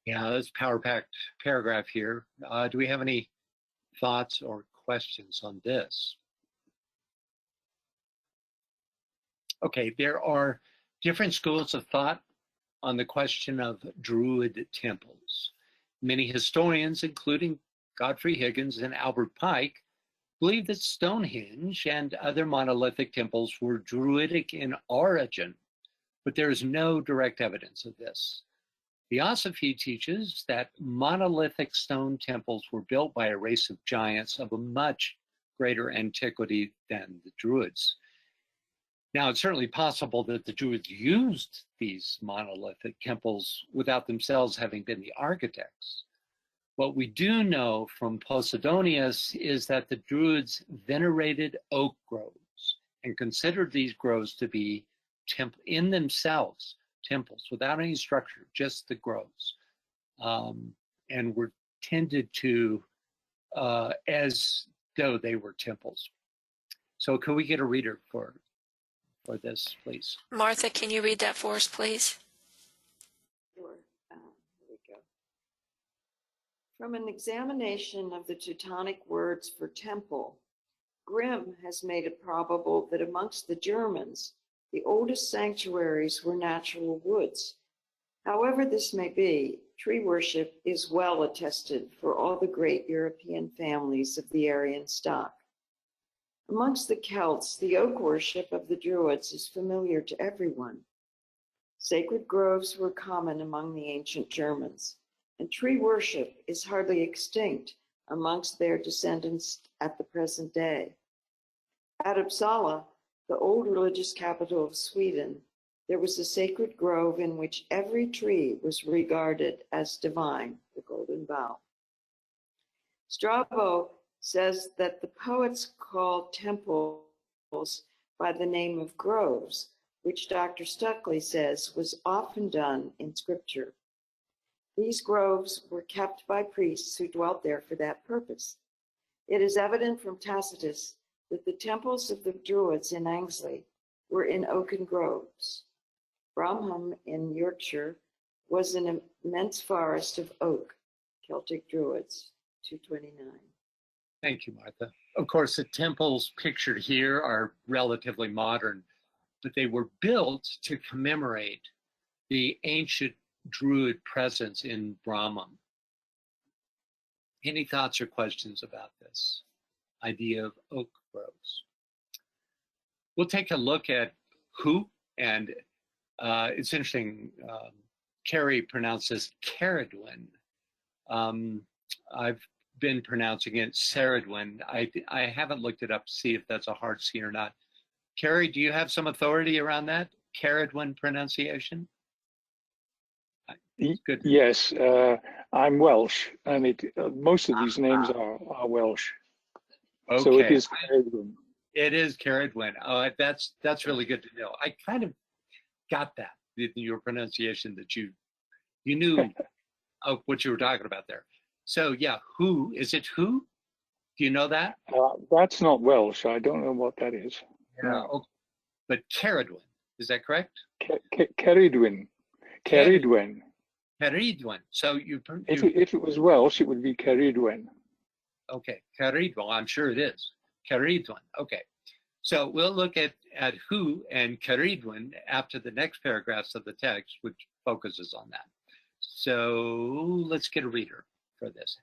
Yeah, that's power-packed paragraph here. Do we have any thoughts or questions on this? Okay, there are different schools of thought on the question of Druid temples. Many historians, including Godfrey Higgins and Albert Pike, believe that Stonehenge and other monolithic temples were Druidic in origin, but there is no direct evidence of this. Theosophy teaches that monolithic stone temples were built by a race of giants of a much greater antiquity than the Druids. Now, it's certainly possible that the Druids used these monolithic temples without themselves having been the architects. What we do know from Posidonius is that the Druids venerated oak groves and considered these groves to be in themselves temples without any structure, just the groves, and were tended to as though they were temples. So can we get a reader for this, please? Martha, can you read that for us, please? Sure. Here we go. From an examination of the Teutonic words for temple, Grimm has made it probable that amongst the Germans, the oldest sanctuaries were natural woods. However this may be, tree worship is well attested for all the great European families of the Aryan stock. Amongst the Celts, the oak worship of the Druids is familiar to everyone. Sacred groves were common among the ancient Germans, and tree worship is hardly extinct amongst their descendants at the present day. At Uppsala, the old religious capital of Sweden, there was a sacred grove in which every tree was regarded as divine, the golden bough. Strabo says that the poets called temples by the name of groves, which Dr. Stuckley says was often done in scripture. These groves were kept by priests who dwelt there for that purpose. It is evident from Tacitus that the temples of the Druids in Angsley were in oaken groves. Bramham in Yorkshire was an immense forest of oak, Celtic Druids, 229. Thank you, Martha. Of course, the temples pictured here are relatively modern, but they were built to commemorate the ancient Druid presence in Bramham. Any thoughts or questions about this idea of oak groves? We'll take a look at Hu, and it's interesting, Carrie pronounces Ceridwen. I've been pronouncing it Ceridwen. I haven't looked it up to see if that's a hard C or not. Carrie, do you have some authority around that Ceridwen pronunciation? Good. Yes, I'm Welsh, and most of these names are Welsh. Okay. So it is Ceridwen. It is Ceridwen. Oh, that's really good to know. I kind of got that, your pronunciation that you knew of what you were talking about there. So yeah, who is it? Who? Do you know that? That's not Welsh. I don't know what that is. Yeah. No. Okay. But Ceridwen, is that correct? Ceridwen. Ceridwen. Ceridwen. So If it was Welsh, it would be Ceridwen. Okay, Ceridwen. I'm sure it is. Ceridwen. Okay. So we'll look at who and Ceridwen after the next paragraphs of the text, which focuses on that. So let's get a reader for this.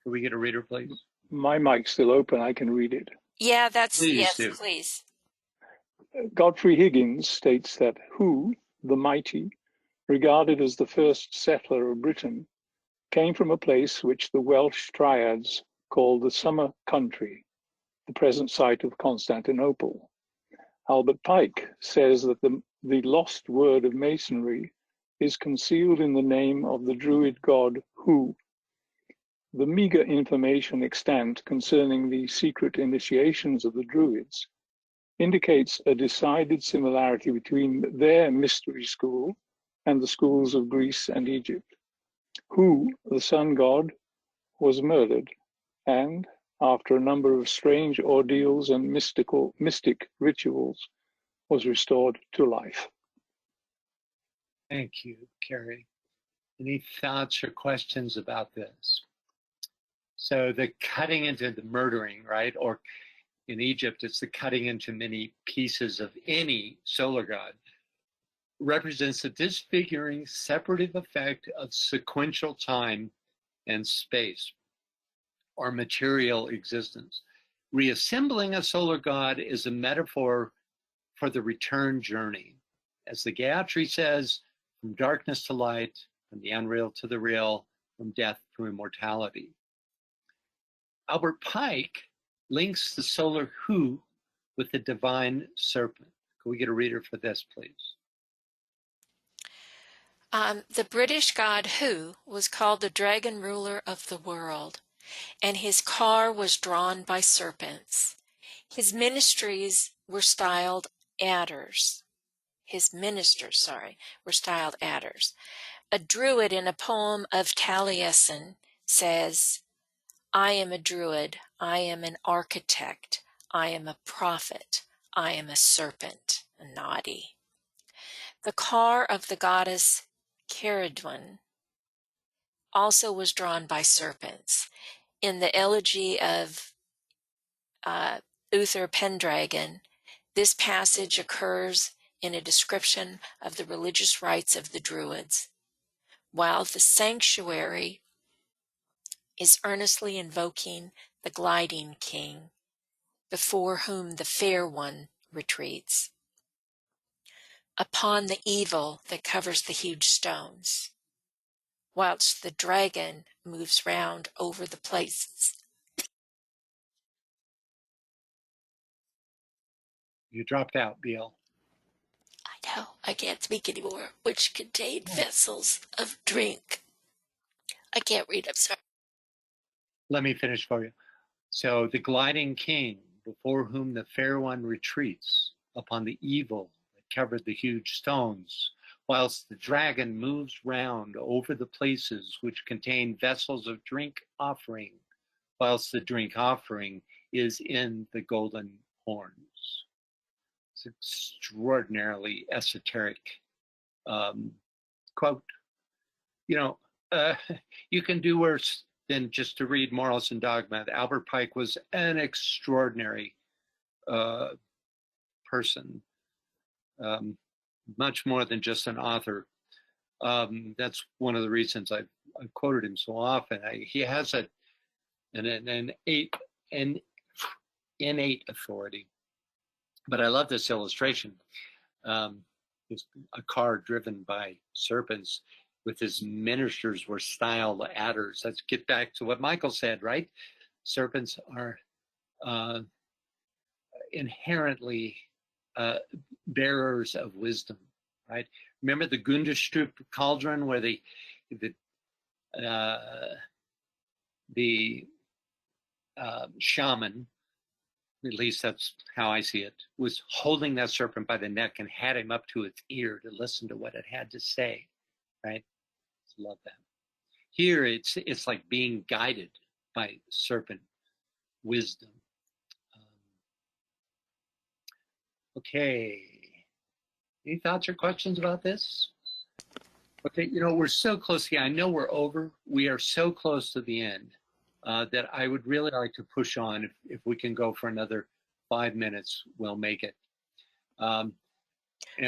Can we get a reader, please? My mic's still open. I can read it. Yeah, that's, Please yes, do. please. Godfrey Higgins states that Hu, the mighty, regarded as the first settler of Britain, came from a place which the Welsh triads called the Summer Country, the present site of Constantinople. Albert Pike says that the lost word of masonry is concealed in the name of the Druid god Hu. The meager information extant concerning the secret initiations of the Druids indicates a decided similarity between their mystery school and the schools of Greece and Egypt. Hu, the sun god, was murdered and, after a number of strange ordeals and mystic rituals, was restored to life. Thank you, Carrie. Any thoughts or questions about this? So the cutting into the murdering, right? Or in Egypt, it's the cutting into many pieces of any solar god, represents the disfiguring separative effect of sequential time and space, or material existence. Reassembling a solar god is a metaphor for the return journey. As the Gayatri says, from darkness to light, from the unreal to the real, from death to immortality. Albert Pike links the solar Hu with the divine serpent. Can we get a reader for this, please? The British god Hu was called the dragon ruler of the world, and his car was drawn by serpents. His ministries were styled adders. His ministers, were styled adders. A druid in a poem of Taliesin says, I am a druid, I am an architect, I am a prophet, I am a serpent, a naughty. The car of the goddess Ceridwen also was drawn by serpents. In the elegy of Uther Pendragon, this passage occurs in a description of the religious rites of the Druids, while the sanctuary is earnestly invoking the gliding king, before whom the fair one retreats, upon the evil that covers the huge stones, whilst the dragon moves round over the places. You dropped out, Beal. I know, I can't speak anymore, which contain vessels of drink. I can't read, I'm sorry. Let me finish for you. So the gliding king, before whom the fair one retreats, upon the evil that covered the huge stones, whilst the dragon moves round over the places which contain vessels of drink offering, whilst the drink offering is in the golden horns. It's an extraordinarily esoteric quote. You know, you can do worse than just to read Morals and Dogma. Albert Pike was an extraordinary person, much more than just an author. That's one of the reasons I've quoted him so often. He has an innate authority. But I love this illustration. It's a car driven by serpents, with his ministers were styled adders. Let's get back to what Michael said, right? Serpents are inherently bearers of wisdom, right? Remember the Gunderstrup cauldron where the shaman at least that's how I see it, was holding that serpent by the neck and had him up to its ear to listen to what it had to say, right? Love that. Here, it's like being guided by serpent wisdom. Okay. Any thoughts or questions about this? Okay, you know, we're so close here. I know we're over. We are so close to the end that I would really like to push on. If we can go for another 5 minutes, we'll make it. And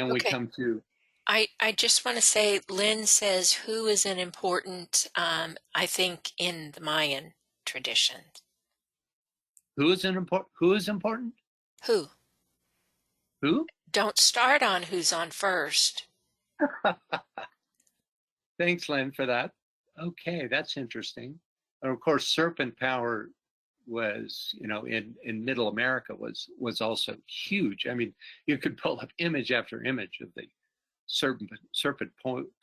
we come to... I just want to say, Lynn says, who is an important, I think, in the Mayan tradition? Who is important? Who? Who? Don't start on who's on first. Thanks, Lynn, for that. Okay, that's interesting. And of course, serpent power was, you know, in Middle America was also huge. I mean, you could pull up image after image of the serpent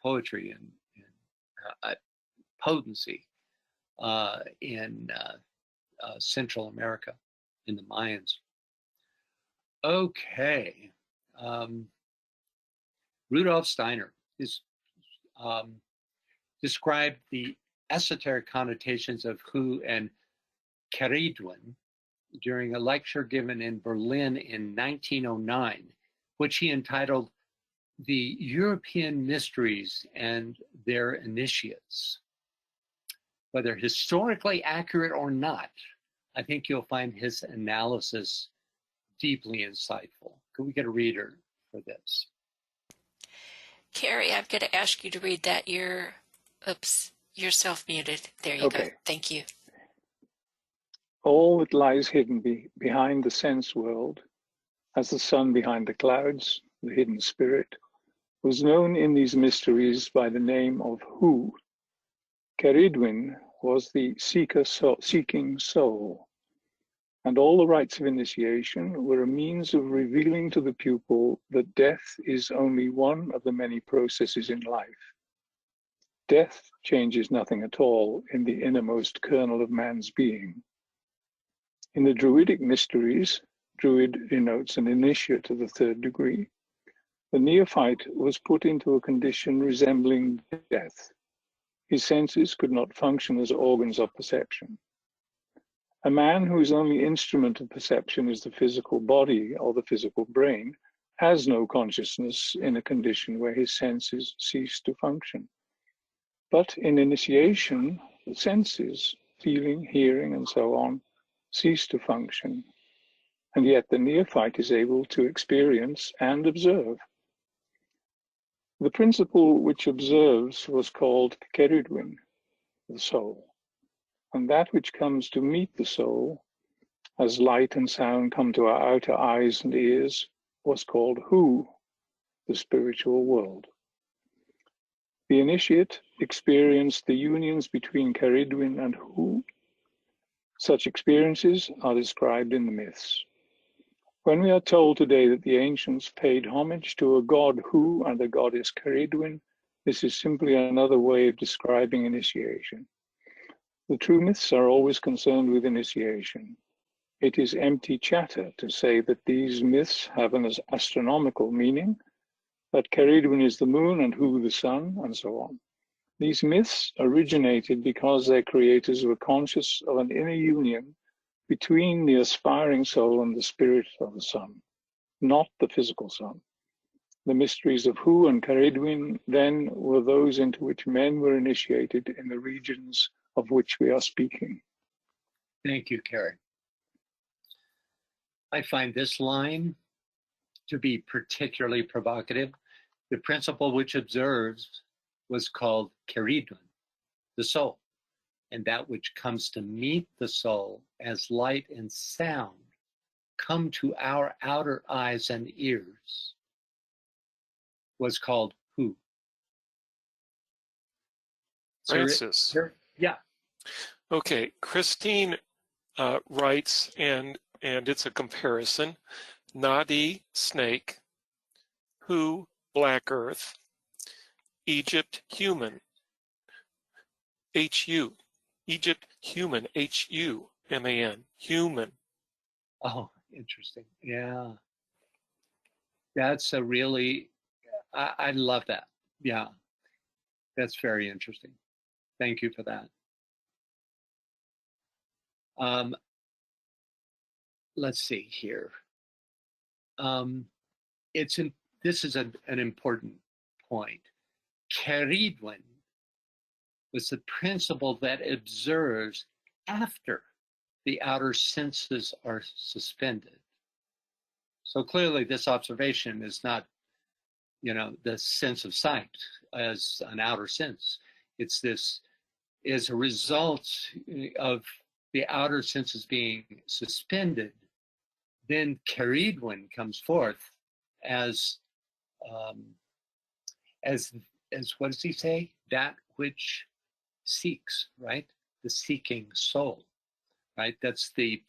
poetry and potency in Central America, in the Mayans. Okay. Rudolf Steiner is described the esoteric connotations of Hu and Keridwen during a lecture given in Berlin in 1909, which he entitled "The European Mysteries and Their Initiates." Whether historically accurate or not, I think you'll find his analysis deeply insightful. Could we get a reader for this? Carrie, I'm going to ask you to read that. You're self-muted. There you go. Thank you. All that lies hidden behind the sense world, as the sun behind the clouds, the hidden spirit, was known in these mysteries by the name of Hu. Keridwen was the seeking soul, and all the rites of initiation were a means of revealing to the pupil that death is only one of the many processes in life. Death changes nothing at all in the innermost kernel of man's being. In the Druidic mysteries, Druid denotes an initiate of the third degree. The neophyte was put into a condition resembling death. His senses could not function as organs of perception. A man whose only instrument of perception is the physical body or the physical brain has no consciousness in a condition where his senses cease to function. But in initiation, the senses, feeling, hearing, and so on, cease to function, and yet the neophyte is able to experience and observe. The principle which observes was called Keridwen, the soul, and that which comes to meet the soul, as light and sound come to our outer eyes and ears, was called Hu, the spiritual world. The initiate experienced the unions between Keridwen and Hu. Such experiences are described in the myths. When we are told today that the ancients paid homage to a god Hu and a goddess Keridwen, this is simply another way of describing initiation. The true myths are always concerned with initiation. It is empty chatter to say that these myths have an astronomical meaning, that Keridwen is the moon and Hu the sun, and so on. These myths originated because their creators were conscious of an inner union between the aspiring soul and the spirit of the sun, not the physical sun. The mysteries of Hu and Keridwen then were those into which men were initiated in the regions of which we are speaking. Thank you, Carrie. I find this line to be particularly provocative. The principle which observes was called Keridwen, the soul, and that which comes to meet the soul as light and sound come to our outer eyes and ears was called Hu. Francis. Yeah. Okay, Christine writes, and it's a comparison. Nadi, snake. Hu, black earth. Egypt, human. H-U. Egypt, human, H-U-M-A-N, human. Oh, Interesting. Yeah. That's a really, I love that. Yeah. That's very interesting. Thank you for that. Let's see here. This is an important point. Keridwen was the principle that observes after the outer senses are suspended. So clearly this observation is not, the sense of sight as an outer sense. It's this is a result of the outer senses being suspended. Then Keridwen comes forth as what does he say? That which seeks, right? The seeking soul, right? That's the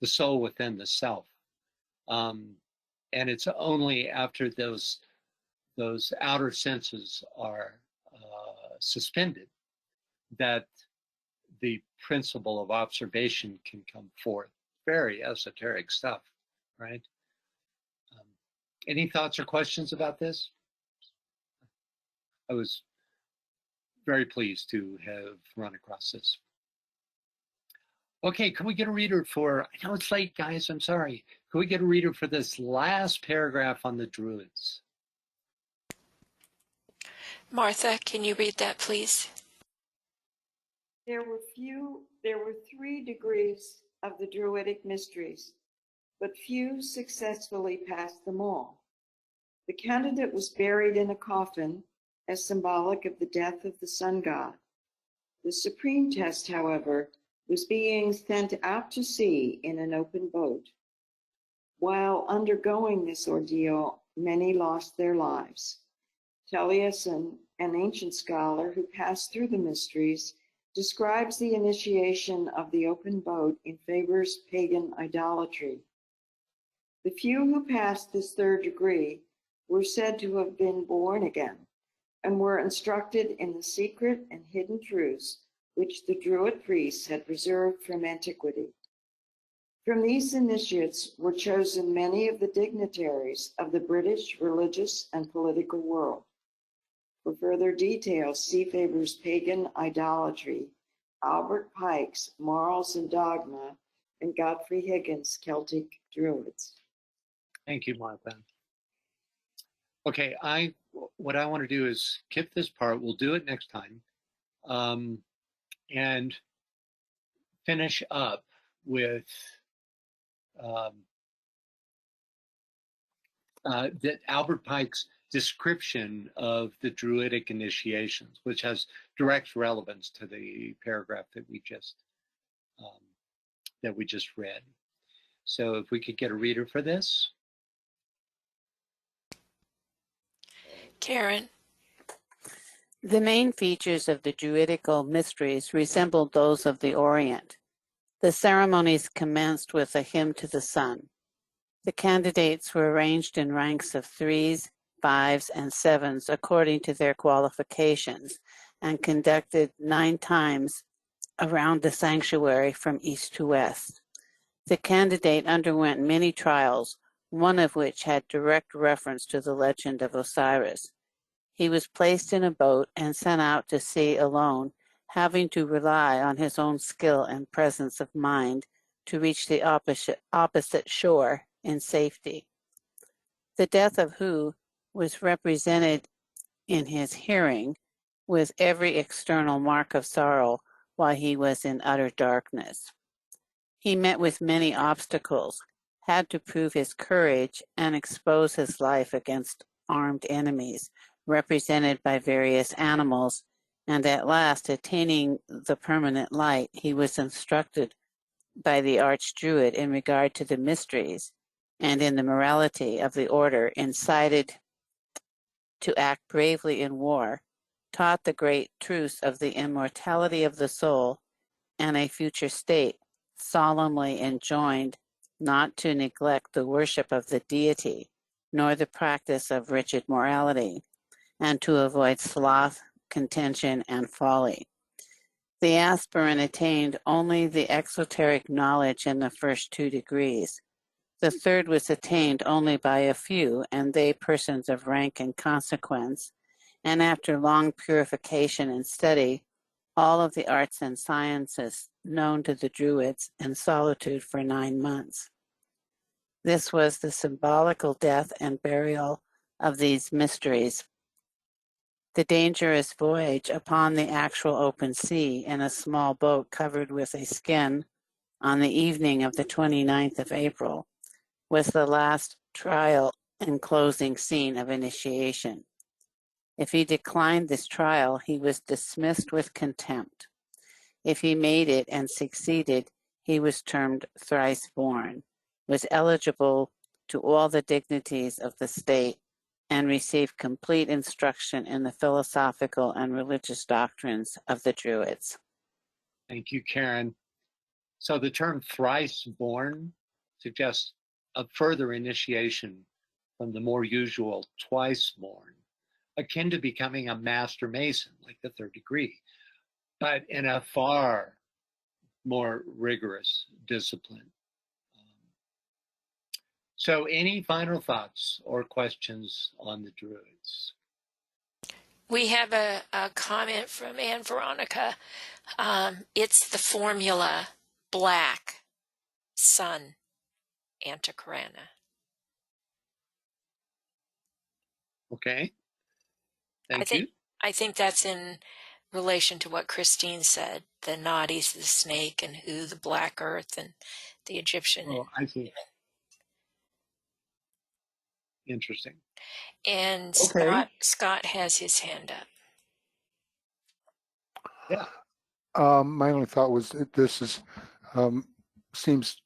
soul within the self. And it's only after those outer senses are suspended that the principle of observation can come forth. Very esoteric stuff, right? Any thoughts or questions about this? I was very pleased to have run across this. Okay, can we get a reader for, I know it's late, guys, I'm sorry. Can we get a reader for this last paragraph on the Druids? Martha, can you read that, please? There were 3 degrees of the Druidic mysteries, but few successfully passed them all. The candidate was buried in a coffin as symbolic of the death of the sun god. The supreme test, however, was being sent out to sea in an open boat. While undergoing this ordeal, many lost their lives. Taliesin, an ancient scholar who passed through the mysteries, describes the initiation of the open boat in Faber's pagan idolatry. The few who passed this 3rd degree were said to have been born again and were instructed in the secret and hidden truths which the Druid priests had preserved from antiquity. From these initiates were chosen many of the dignitaries of the British religious and political world. For further details, see Faber's Pagan Idolatry, Albert Pike's Morals and Dogma, and Godfrey Higgins' Celtic Druids. Thank you, Martha. Okay, what I want to do is skip this part. We'll do it next time, and finish up with that Albert Pike's description of the Druidic initiations, which has direct relevance to the paragraph that we just read. So if we could get a reader for this. Karen. The main features of the Druidical mysteries resembled those of the Orient. The ceremonies commenced with a hymn to the sun. The candidates were arranged in ranks of 3s, 5s, and 7s according to their qualifications and conducted 9 times around the sanctuary from east to west. The candidate underwent many trials, one of which had direct reference to the legend of Osiris. He was placed in a boat and sent out to sea alone, having to rely on his own skill and presence of mind to reach the opposite shore in safety. The death of Hu was represented in his hearing with every external mark of sorrow while he was in utter darkness. He met with many obstacles, had to prove his courage and expose his life against armed enemies, represented by various animals, and at last, attaining the permanent light, he was instructed by the Archdruid in regard to the mysteries and in the morality of the order, incited to act bravely in war, taught the great truths of the immortality of the soul and a future state, solemnly enjoined not to neglect the worship of the deity, nor the practice of rigid morality, and to avoid sloth, contention, and folly. The aspirant attained only the exoteric knowledge in the first 2 degrees. The third was attained only by a few, and they persons of rank and consequence, and after long purification and study, all of the arts and sciences known to the Druids in solitude for 9 months. This was the symbolical death and burial of these mysteries. The dangerous voyage upon the actual open sea in a small boat covered with a skin on the evening of the 29th of April was the last trial and closing scene of initiation. If he declined this trial, he was dismissed with contempt. If he made it and succeeded, he was termed thrice born, was eligible to all the dignities of the state, and received complete instruction in the philosophical and religious doctrines of the Druids. Thank you, Karen. So the term thrice born suggests a further initiation from the more usual twice born, akin to becoming a master mason, like the third degree, but in a far more rigorous discipline. So any final thoughts or questions on the Druids? We have a comment from Anne Veronica. It's the formula black, sun, Anticarana. Okay. Thank you. I think that's in relation to what Christine said, the Nadi's the snake and who the black earth and the Egyptian. Oh, I see. Interesting. And Okay. Scott has his hand up. Yeah. My only thought was that this is seems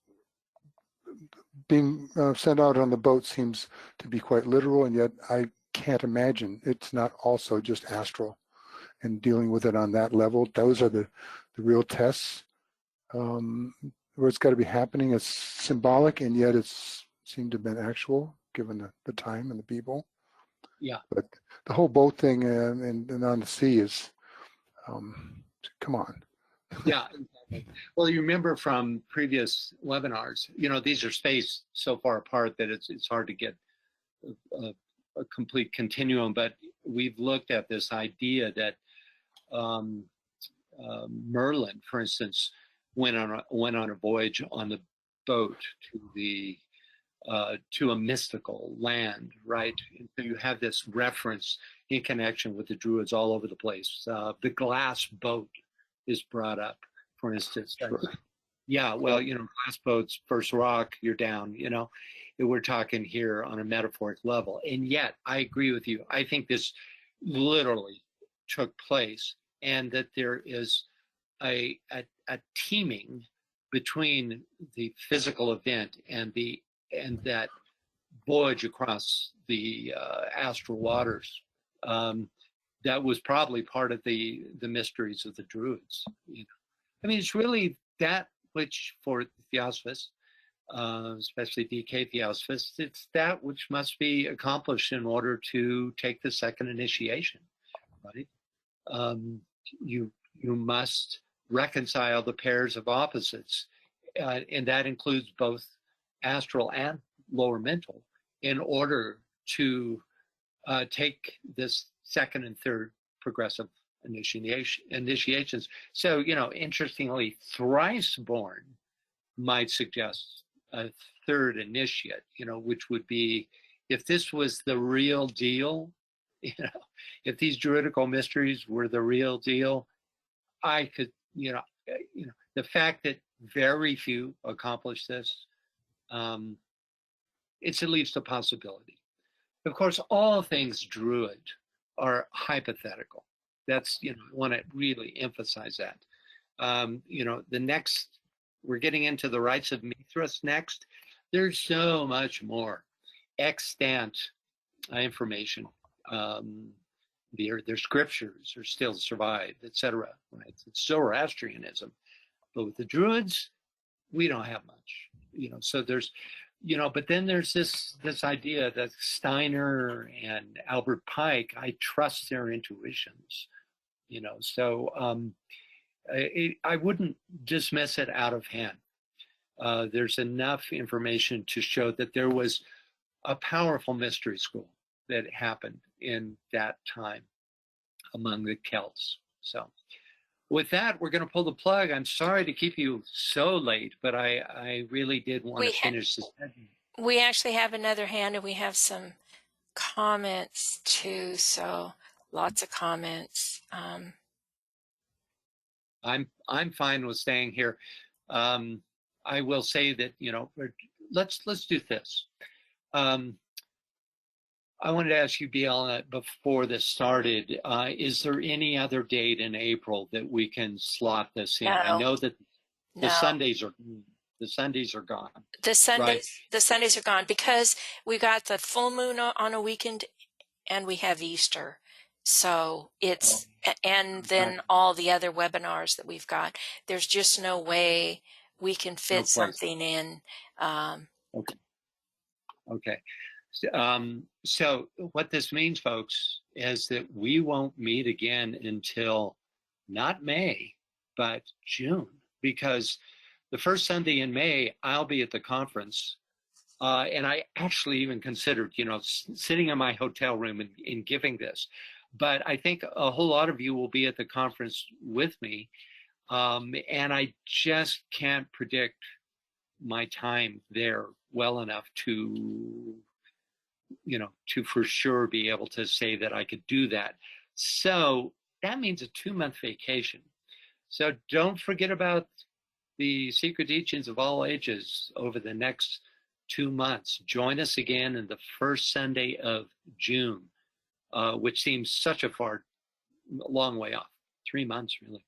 being sent out on the boat seems to be quite literal, and yet I can't imagine it's not also just astral and dealing with it on that level. Those are the real tests where it's got to be happening. It's symbolic, and yet it's seemed to have been actual given the time and the people. Yeah. But the whole boat thing and on the sea is, come on. Yeah, exactly. Well, you remember from previous webinars, these are spaced so far apart that it's hard to get a complete continuum, but we've looked at this idea that Merlin, for instance, went on a voyage on the boat to a mystical land, right? And so you have this reference in connection with the Druids all over the place. The glass boat is brought up, for instance. Sure. Yeah, well, glass boats, first rock, you're down, We're talking here on a metaphoric level. And yet, I agree with you. I think this literally took place, and that there is a teaming between the physical event and that voyage across the astral waters. That was probably part of the mysteries of the Druids. I mean, it's really that which for Theosophists, especially DK Theosophists, it's that which must be accomplished in order to take the second initiation, right? You must reconcile the pairs of opposites, and that includes both astral and lower mental, in order to take this second and third progressive initiations. So, interestingly, thrice born might suggest a third initiate, which would be, if this was the real deal, if these druidical mysteries were the real deal, I could, the fact that very few accomplish this, it's at least a possibility. Of course, all things Druid are hypothetical. That's, I want to really emphasize that. The next, we're getting into the rites of Mithras next. There's so much more extant information. Their scriptures are still survived, etc. Right? It's Zoroastrianism. But with the Druids, we don't have much. So there's, but then there's this idea that Steiner and Albert Pike, I trust their intuitions, so I wouldn't dismiss it out of hand. there's enough information to show that there was a powerful mystery school that happened in that time among the Celts. So with that, we're going to pull the plug. I'm sorry to keep you so late, but I really did want to finish this. We actually have another hand, and we have some comments too, so lots of comments. I'm fine with staying here. I will say that, you know, let's do this. I wanted to ask you, BL, before this started, is there any other date in April that we can slot this in? No. I know that the No. Sundays are gone. The Sundays, right? the Sundays are gone because we got the full moon on a weekend, and we have Easter. So it's and then all the other webinars that we've got. There's just no way we can fit something in. Okay. So what this means, folks, is that we won't meet again until not May, but June, because the first Sunday in May, I'll be at the conference. And I actually even considered, you know, sitting in my hotel room and giving this. But I think a whole lot of you will be at the conference with me. And I just can't predict my time there well enough to, you know, to for sure be able to say that I could do that. So that means a 2-month vacation. So don't forget about the Secret Teachings of All Ages over the next 2 months. Join us again in the first Sunday of June, which seems such a long way off. 3 months, really.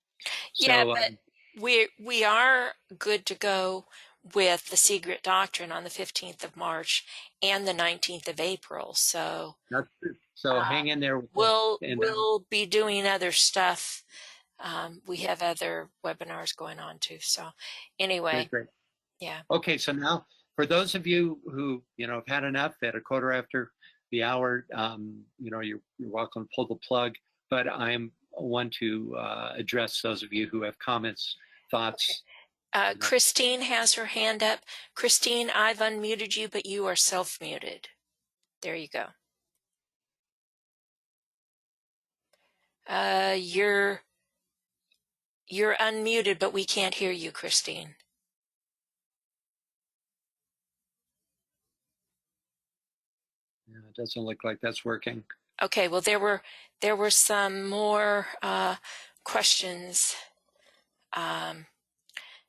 Yeah, So, but we are good to go with the Secret Doctrine on the 15th of March and the 19th of April. So that's true. So hang in there. We'll be doing other stuff. We have other webinars going on too. So anyway, great. Yeah. Okay, so now for those of you who, you know, have had enough at a quarter after the hour, you know, you're welcome to pull the plug, but I'm one to address those of you who have comments, thoughts. Christine has her hand up. Christine, I've unmuted you, but you are self-muted. There you go. You're unmuted, but we can't hear you, Christine. Yeah, it doesn't look like that's working. Okay, well, there were some more questions.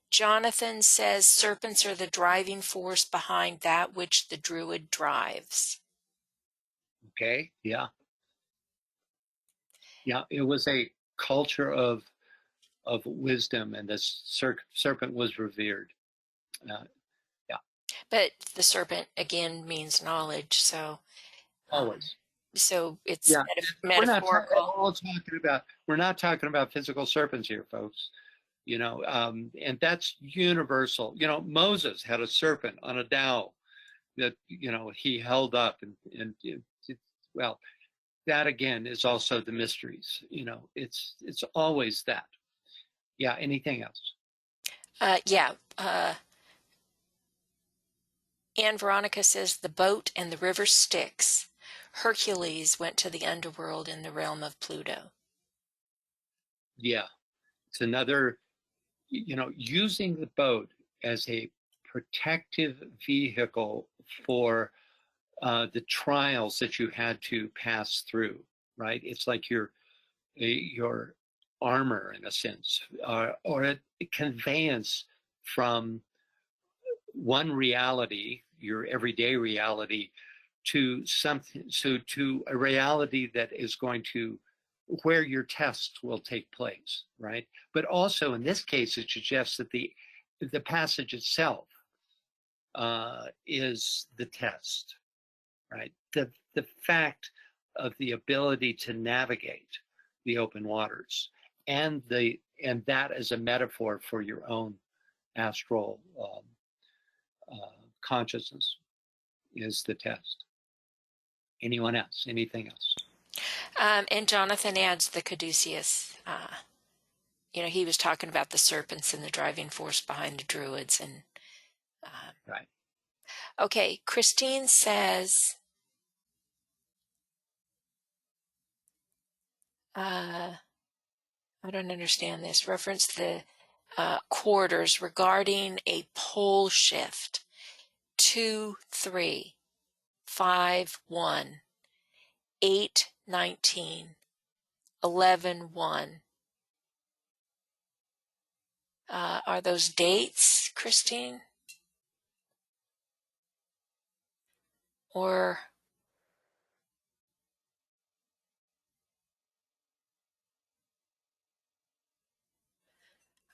Jonathan says serpents are the driving force behind that which the Druid drives. Okay, yeah. Yeah, it was a culture of wisdom, and the serpent was revered. Yeah. But the serpent, again, means knowledge, so... Always. So it's metaphorical. We're not talking about physical serpents here, folks. You know, and that's universal. You know, Moses had a serpent on a dhow that, you know, he held up, and well, that again is also the mysteries. You know, it's always that. Yeah. Anything else? Anne Veronica says the boat and the river Styx. Hercules went to the underworld in the realm of Pluto. Yeah, it's another, you know, using the boat as a protective vehicle for the trials that you had to pass through, right? It's like your armor in a sense, or a conveyance from one reality, your everyday reality, to something, so to a reality that is going to, where your tests will take place, right? But also in this case, it suggests that the passage itself is the test, right? The fact of the ability to navigate the open waters, and that as a metaphor for your own astral consciousness is the test. Anyone else? Anything else? And Jonathan adds the caduceus. You know, he was talking about the serpents and the driving force behind the Druids, and Right. Okay, Christine says, I don't understand this. Reference the quarters regarding a pole shift. 2, 3, 5, 1, 8, 19, 11, 1. Are those dates, Christine? Or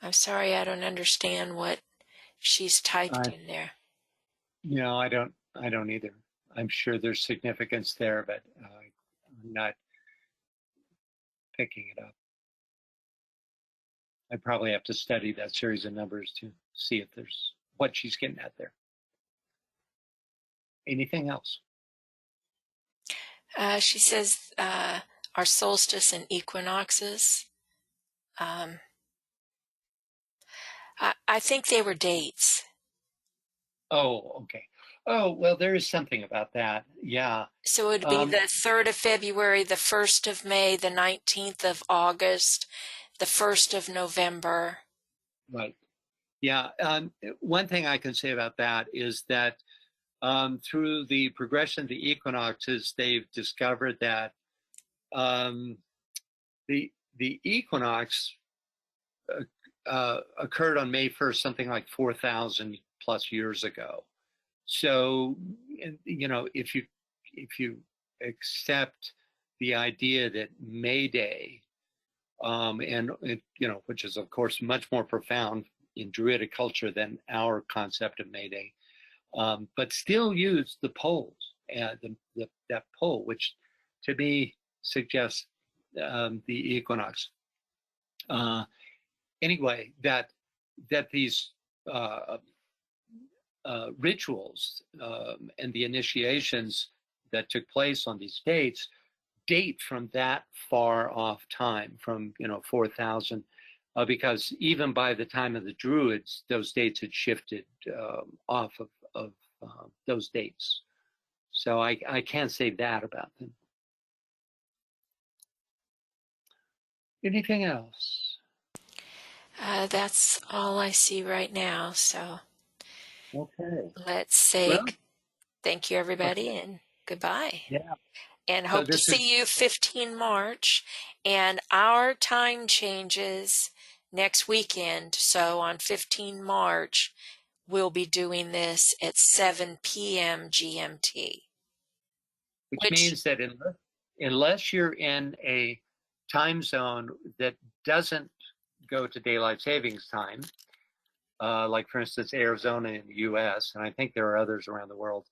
I'm sorry, I don't understand what she's typed in there. No, I don't either. I'm sure there's significance there, but I'm not picking it up. I probably have to study that series of numbers to see if there's what she's getting at there. Anything else? She says our solstice and equinoxes. I think they were dates. Oh, okay. Oh, well, there is something about that. Yeah. So it would be the 3rd of February, the 1st of May, the 19th of August, the 1st of November. Right. Yeah. One thing I can say about that is that through the progression of the equinoxes, they've discovered that the equinox occurred on May 1st, something like 4,000 plus years ago. So, you know, if you accept the idea that May Day, which is of course much more profound in Druidic culture than our concept of May Day, but still use the poles, that pole, which to me suggests the equinox. Anyway, that these rituals and the initiations that took place on these dates date from that far off time, from 4,000, because even by the time of the Druids, those dates had shifted off of those dates. So I can't say that about them. Anything else? That's all I see right now. So okay, let's say thank you, everybody, and goodbye. Yeah. And hope to see you 15 March. And our time changes next weekend. So on 15 March, we'll be doing this at 7 p.m. GMT. Which means that unless you're in a time zone that doesn't go to daylight savings time, like for instance Arizona in the U.S., and I think there are others around the world,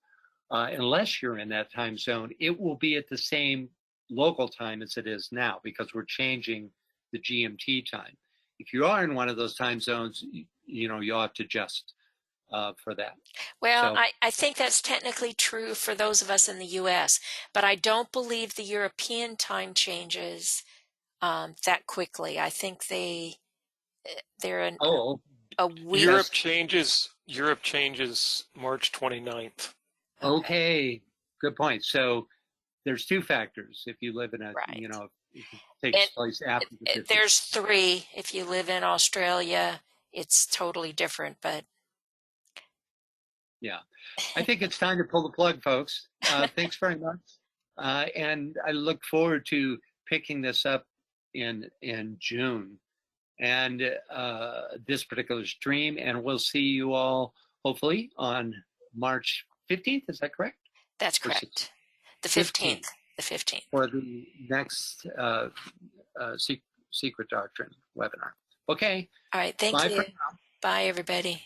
unless you're in that time zone, it will be at the same local time as it is now, because we're changing the GMT time. If you are in one of those time zones, you ought to adjust for that. Well, so, I think that's technically true for those of us in the U.S., but I don't believe the European time changes that quickly. I think they're a week. Europe changes March 29th. Okay, good point. So there's two factors. If you live in a, if it takes place after the 15th. There's three. If you live in Australia, it's totally different, but. Yeah, I think it's time to pull the plug, folks. Thanks very much. And I look forward to picking this up in June and this particular stream. And we'll see you all hopefully on March 15th. Is that correct? That's correct. The 15th. The 15th. For the next Secret Doctrine webinar. Okay. All right. Thank you. Bye, everybody.